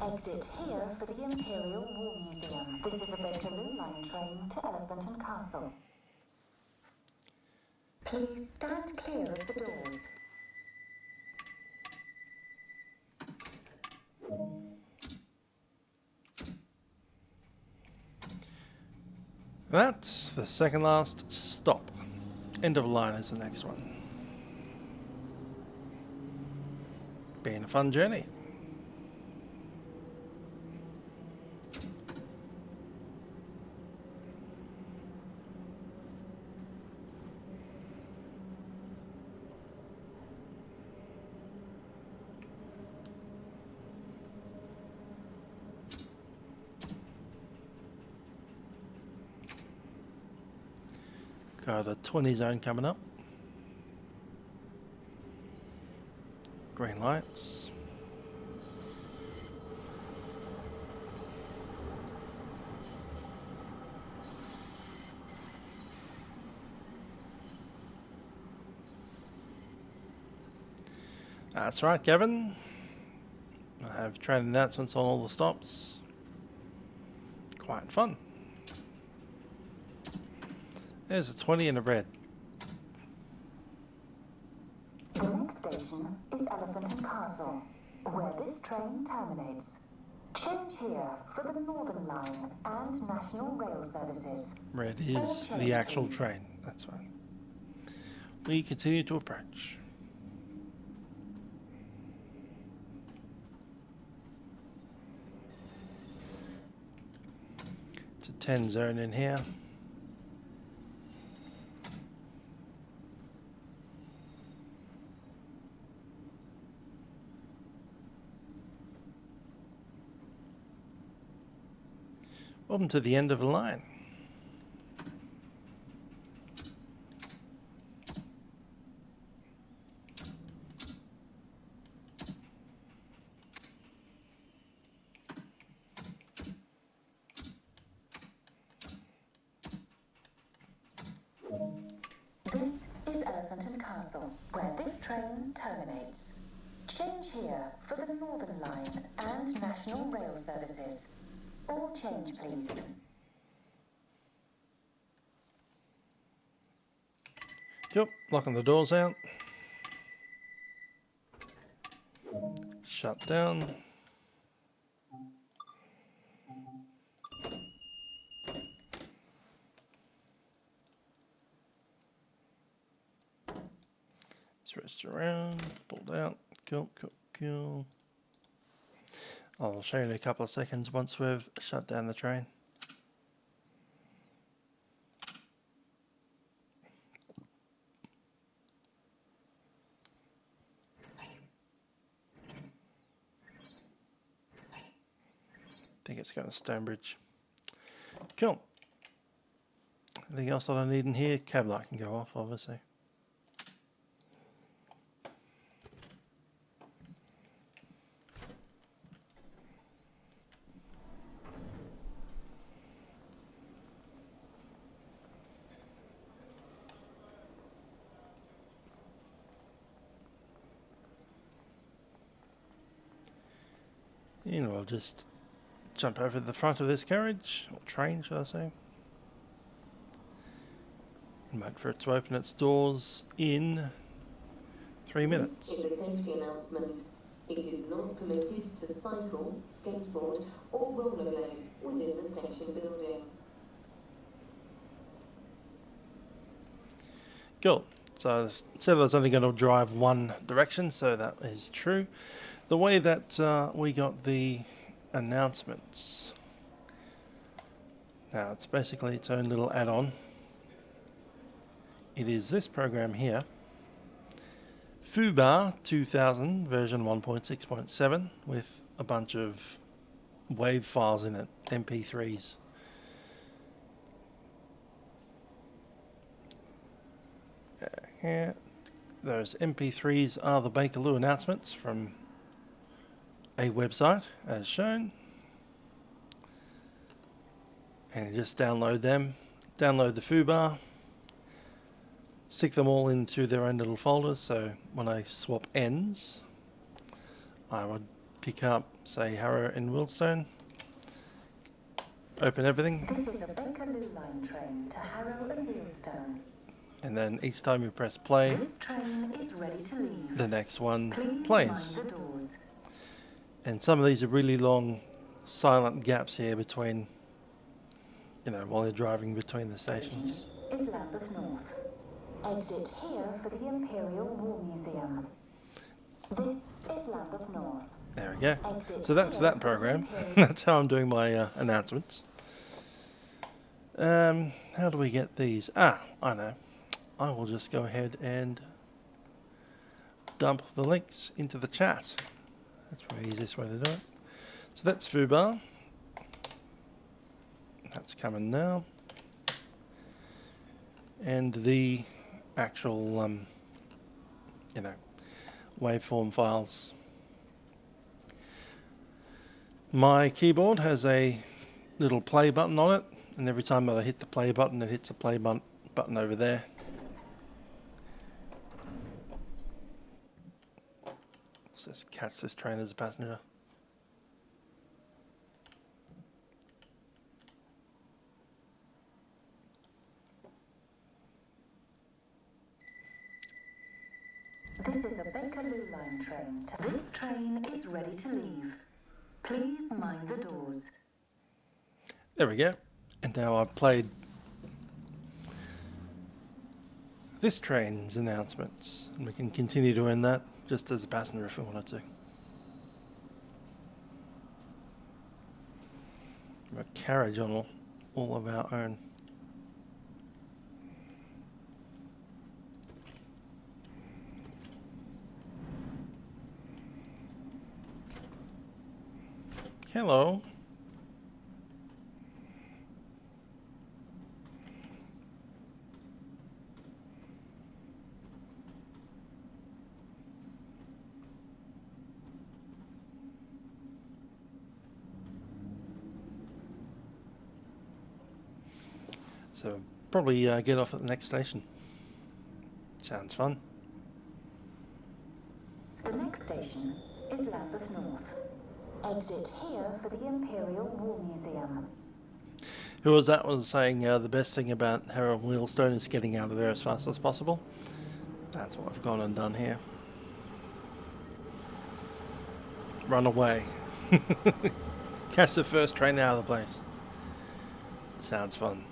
Exit here for the Imperial War Museum. This is a Bakerloo line train to Elephant and Castle. Please stand clear of the doors. That's the second last stop. End of line is the next one. Been a fun journey. Got a 20 zone coming up. Green lights. That's right, Kevin. I have train announcements on all the stops. Quite fun. There's a 20 and a red. The next station is Elephant and Castle, where this train terminates. Change here for the Northern Line and National Rail services. Red is the actual train. That's fine. We continue to approach. It's a 10 zone in here. Welcome to the end of the line. This is Elephant and Castle, where this train terminates. Change here for the Northern Line and National Rail services. All change, please. Yep, locking the doors out. Shut down. Switched around, pulled out. Cool, cool, cool. I'll show you in a couple of seconds once we've shut down the train. I think it's going to Stonebridge. Cool. Anything else that I need in here? Cab light can go off, obviously. And we'll just jump over the front of this carriage, or train, should I say. And wait for it to open its doors in 3 minutes. This is a safety announcement. It is not permitted to cycle, skateboard or rollerblade within the station building. Cool. So I said I was only going to drive one direction, so that is true. The way that we got the announcements. Now it's basically its own little add-on. It is this program here. Foobar 2000 version 1.6.7 with a bunch of WAV files in it, MP3s. Here, those MP3s are the Bakerloo announcements from a website as shown. And you just download them, download the Foobar, stick them all into their own little folders, so when I swap ends, I would pick up, say, Harrow and Wealdstone, open everything. This is a Bakerloo line train to Harrow and Wealdstone. And then each time you press play, This train is ready to leave. the next one Please plays. mind the doors. And some of these are really long silent gaps here between, you know, while you're driving between the stations. Is Lambeth North. Exit here for the Imperial War Museum. This is Lambeth North. There we go. Exit So that's here that for the program. Imperial- That's how I'm doing my announcements. How do we get these? Ah, I know. I will just go ahead and dump the links into the chat. That's probably the easiest way to do it. So that's Foobar. That's coming now. And the actual, you know, waveform files. My keyboard has a little play button on it, and every time that I hit the play button, it hits a play button over there. Let's just catch this train as a passenger. This is a Bakerloo line train. This train is ready to leave. Please mind the doors. There we go. And now I've played this train's announcements, and we can continue doing that just as a passenger if we wanted to. We have a carriage on all of our own. Hello. So probably get off at the next station. Sounds fun. The next station is Lambeth North. Exit here for the Imperial War Museum. Who was that was saying the best thing about Harrow Wealdstone is getting out of there as fast as possible? That's what I've gone and done here. Run away. Catch the first train out of the place. Sounds fun.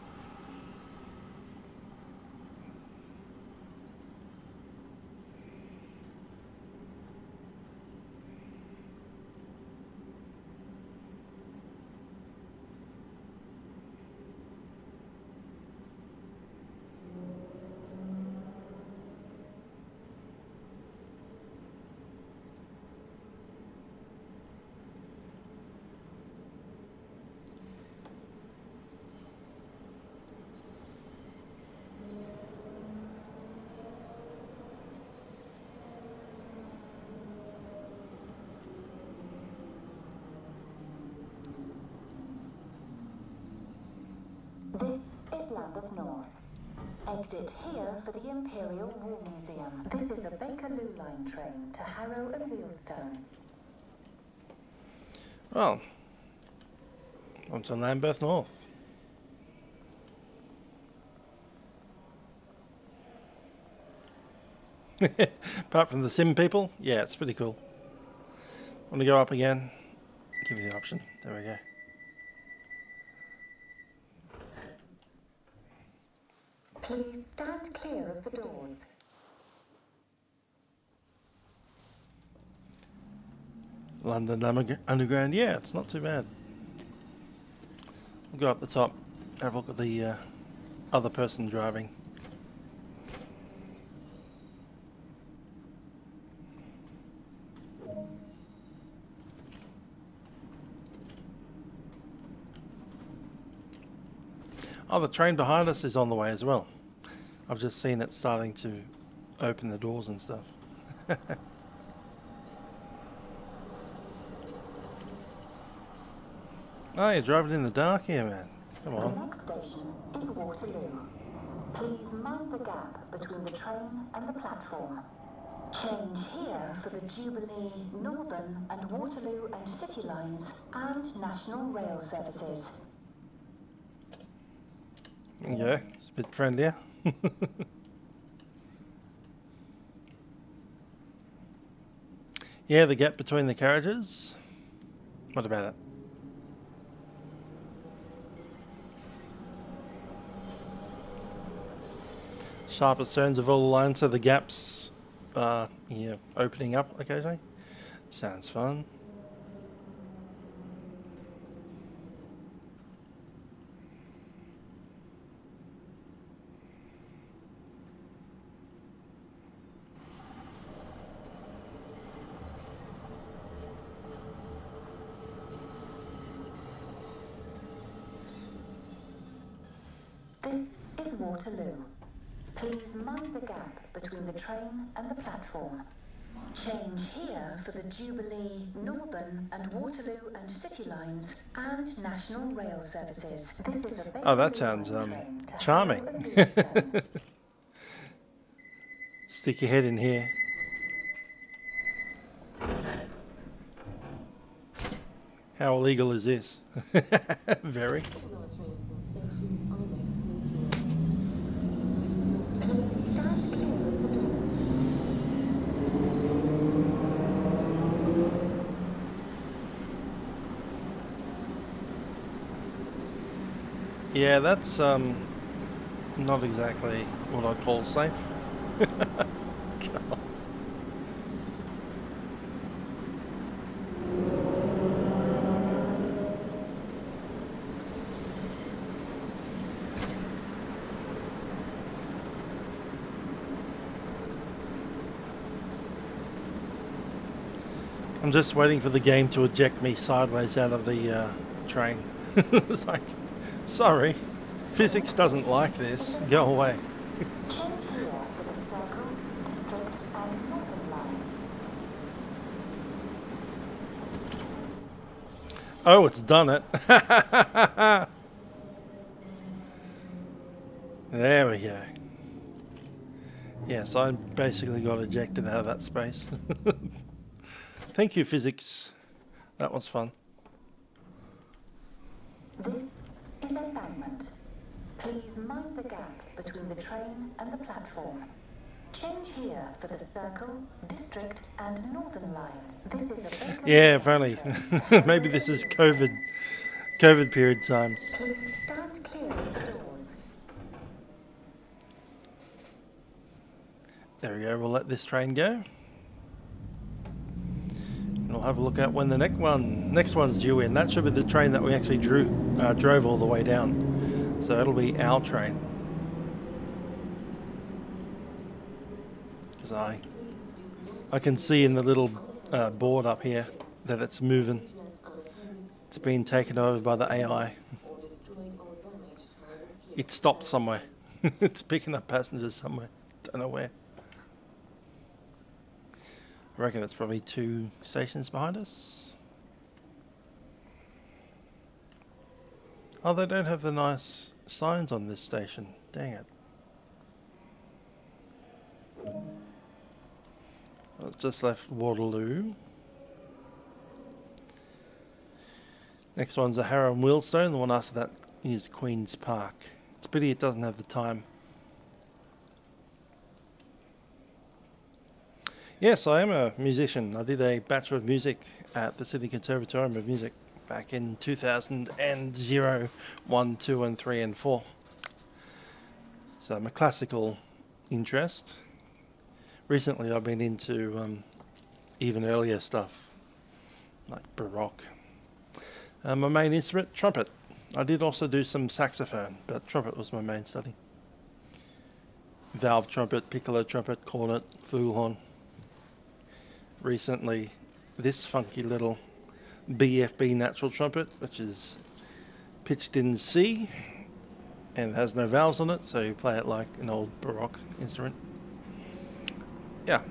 This is Lambeth North. Exit here for the Imperial War Museum. This is a Bakerloo line train to Harrow and Wealdstone. Well, on to Lambeth North. Apart from the sim people, yeah, it's pretty cool. Want to go up again? Give you the option. There we go. Please stand clear of the doors. London Underground, yeah, it's not too bad. We'll go up the top, have a look at the other person driving. Oh, the train behind us is on the way as well. I've just seen it starting to open the doors and stuff. Oh, you're driving in the dark here, man. Come The on. next station is Waterloo. Please mind the gap between the train and the platform. Change here for the Jubilee, Northern and Waterloo and City lines and National Rail services. Yeah, it's a bit friendlier. Yeah, the gap between the carriages. What about it? Sharpest turns of all the lines, so the gaps are opening up occasionally. Sounds fun. This is Waterloo. Please mind the gap between the train and the platform. Change here for the Jubilee, Northern and Waterloo and City lines and National Rail services. This is a Oh, that sounds charming. Stick your head in here. All How illegal is this? Very. our trains and stations are no smoking areas. Please stand clear of the doors. Yeah, that's not exactly what I'd call safe. God. I'm just waiting for the game to eject me sideways out of the train. It's like, sorry, physics doesn't like this. Go away. Change here for the Circle, District and Northern Line. Oh, it's done it. There we go. Yes, I basically got ejected out of that space. Thank you, physics. That was fun. This is embankment. Please mind the gap between the train and the platform. Change here for the Circle, District and Northern Line. This is a Bakerloo Yeah, if only. train. Maybe this is COVID period times. Please stand clear of the doors. There we go. We'll let this train go. And we'll have a look at when the next one's due in. That should be the train that we actually drove all the way down. So it'll be our train. Because I can see in the little board up here that it's moving. It's been taken over by the AI. It stopped somewhere. It's picking up passengers somewhere. Don't know where. I reckon it's probably 2 stations behind us. Oh, they don't have the nice signs on this station. Dang it. It's just left Waterloo. Next one's a Harrow Wealdstone. The one after that is Queen's Park. It's a pity it doesn't have the time. Yes, I am a musician. I did a Bachelor of Music at the Sydney Conservatorium of Music back in 2000, 1, 2 and 3 and 4. So I'm a classical interest. Recently I've been into even earlier stuff, like Baroque. My main instrument, trumpet. I did also do some saxophone, but trumpet was my main study. Valve trumpet, piccolo trumpet, cornet, flugelhorn. Recently, this funky little BFB natural trumpet, which is pitched in C and has no valves on it, so you play it like an old Baroque instrument. Yeah.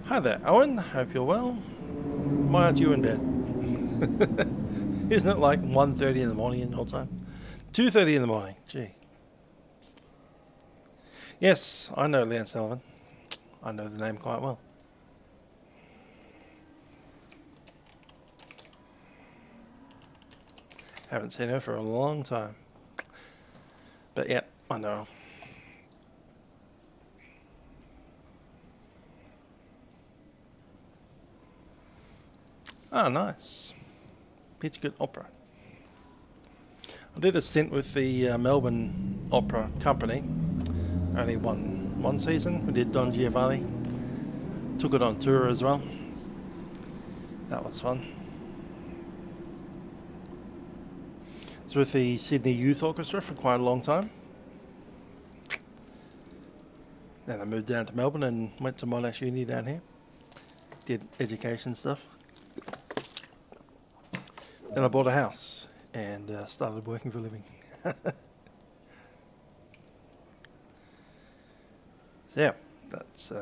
Hi there, Owen. Hope you're well. Why aren't you in bed? Isn't it like 1:30 in the morning in your time? 2:30 in the morning. Gee. Yes, I know Leanne Sullivan. I know the name quite well. Haven't seen her for a long time. But yeah, I know her. Ah, nice. Pitchgood Opera. I did a stint with the Melbourne Opera Company. Only one season. We did Don Giovanni. Took it on tour as well. That was fun. I was with the Sydney Youth Orchestra for quite a long time. Then I moved down to Melbourne and went to Monash Uni down here. Did education stuff. Then I bought a house and started working for a living. So yeah, that's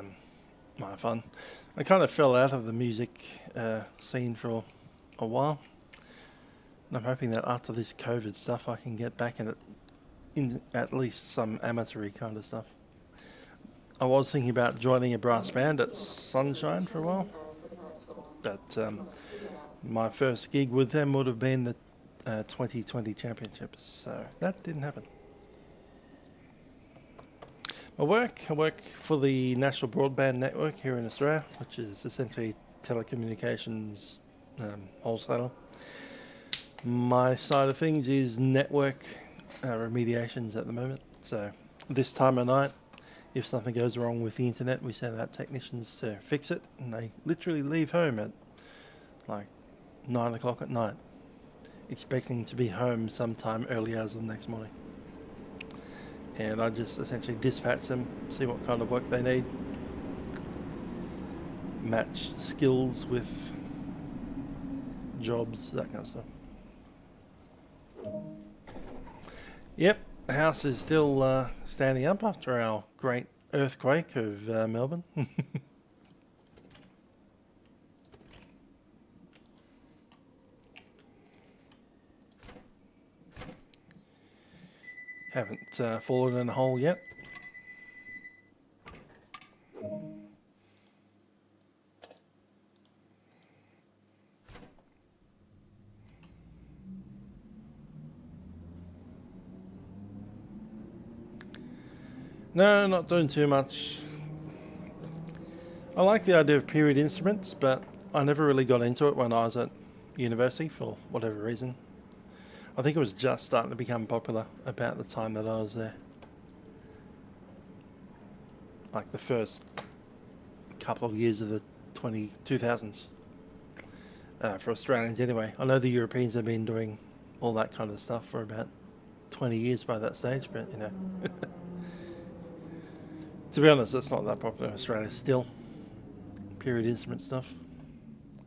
my fun. I kind of fell out of the music scene for a while. And I'm hoping that after this COVID stuff I can get back in at least some amateur kind of stuff. I was thinking about joining a brass band at Sunshine for a while. But My first gig with them would have been the 2020 championships, so that didn't happen. I work for the National Broadband Network here in Australia, which is essentially telecommunications wholesaler. My side of things is network remediations at the moment. So this time of night, if something goes wrong with the internet, we send out technicians to fix it, and they literally leave home at like 9 o'clock at night, expecting to be home sometime early hours of the next morning. And I just essentially dispatch them, see what kind of work they need, match skills with jobs, that kind of stuff. Yep, the house is still standing up after our great earthquake of Melbourne. Haven't fallen in a hole yet. No, not doing too much. I like the idea of period instruments, but I never really got into it when I was at university for whatever reason. I think it was just starting to become popular about the time that I was there. Like the first couple of years of the 2000s. For Australians anyway. I know the Europeans have been doing all that kind of stuff for about 20 years by that stage, but you know. To be honest, it's not that popular in Australia still. Period instrument stuff.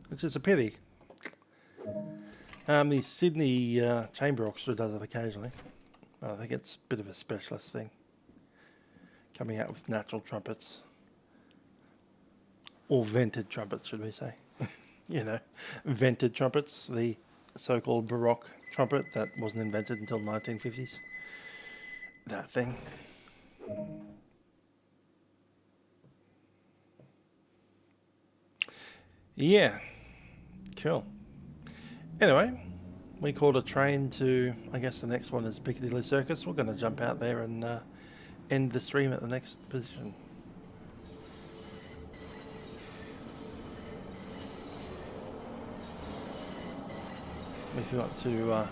Which is a pity. The Sydney Chamber Orchestra does it occasionally. I think it's a bit of a specialist thing. Coming out with natural trumpets. Or vented trumpets, should we say. You know, vented trumpets. The so-called Baroque trumpet that wasn't invented until the 1950s. That thing. Yeah. Cool. Anyway, we called a train to, I guess the next one is Piccadilly Circus. We're going to jump out there and end the stream at the next position. We've got to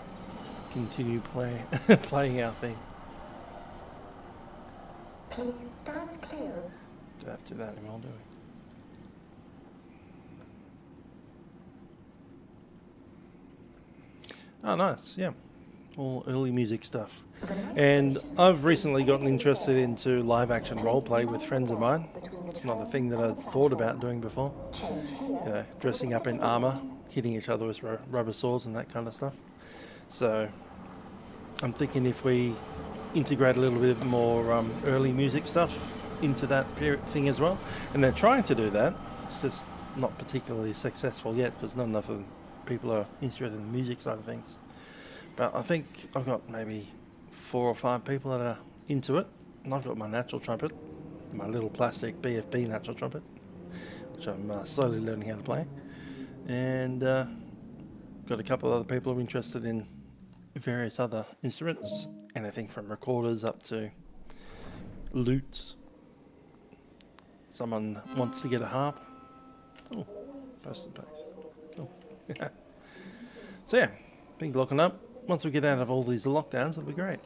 continue playing our thing. Please stand clear. Don't have to do that anymore, do we? Oh, nice, yeah. All early music stuff. And I've recently gotten interested into live action roleplay with friends of mine. It's not a thing that I'd thought about doing before. You know, dressing up in armour, hitting each other with rubber swords and that kind of stuff. So I'm thinking if we integrate a little bit more early music stuff into that thing as well. And they're trying to do that. It's just not particularly successful yet because not enough of people are interested in the music side of things. But I think I've got maybe 4 or 5 people that are into it. And I've got my natural trumpet, my little plastic BFB natural trumpet, which I'm slowly learning how to play. And got a couple of other people who are interested in various other instruments, anything from recorders up to lutes. Someone wants to get a harp. Oh, post and paste. Cool. So yeah, things looking up. Once we get out of all these lockdowns, it'll be great.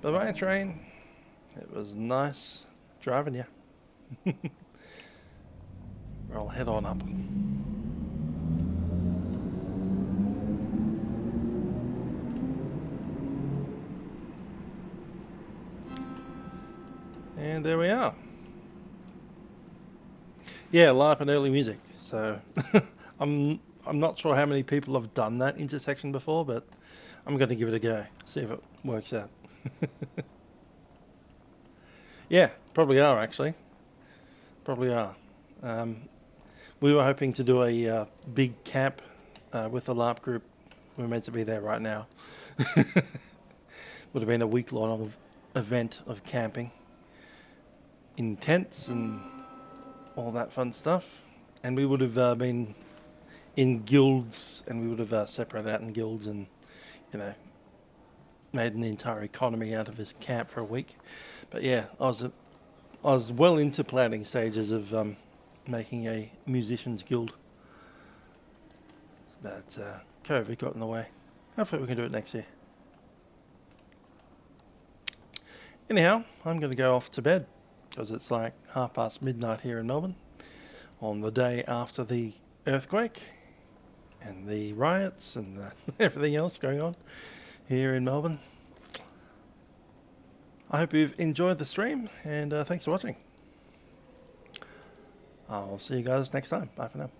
Bye-bye, train. It was nice driving you. I'll head on up. And there we are. Yeah, live and early music. So I'm not sure how many people have done that intersection before, but I'm going to give it a go. See if it works out. Yeah, probably are actually. Probably are. We were hoping to do a big camp with the LARP group. We're meant to be there right now. Would have been a week-long event of camping in tents and all that fun stuff. And we would have been in guilds, and we would have separated out in guilds and, you know, made an entire economy out of this camp for a week. But yeah, I was well into planning stages of making a musicians guild. But COVID got in the way. Hopefully we can do it next year. Anyhow, I'm going to go off to bed because it's like midnight here in Melbourne on the day after the earthquake and the riots and everything else going on here in Melbourne. I hope you've enjoyed the stream, and thanks for watching. I'll see you guys next time. Bye for now.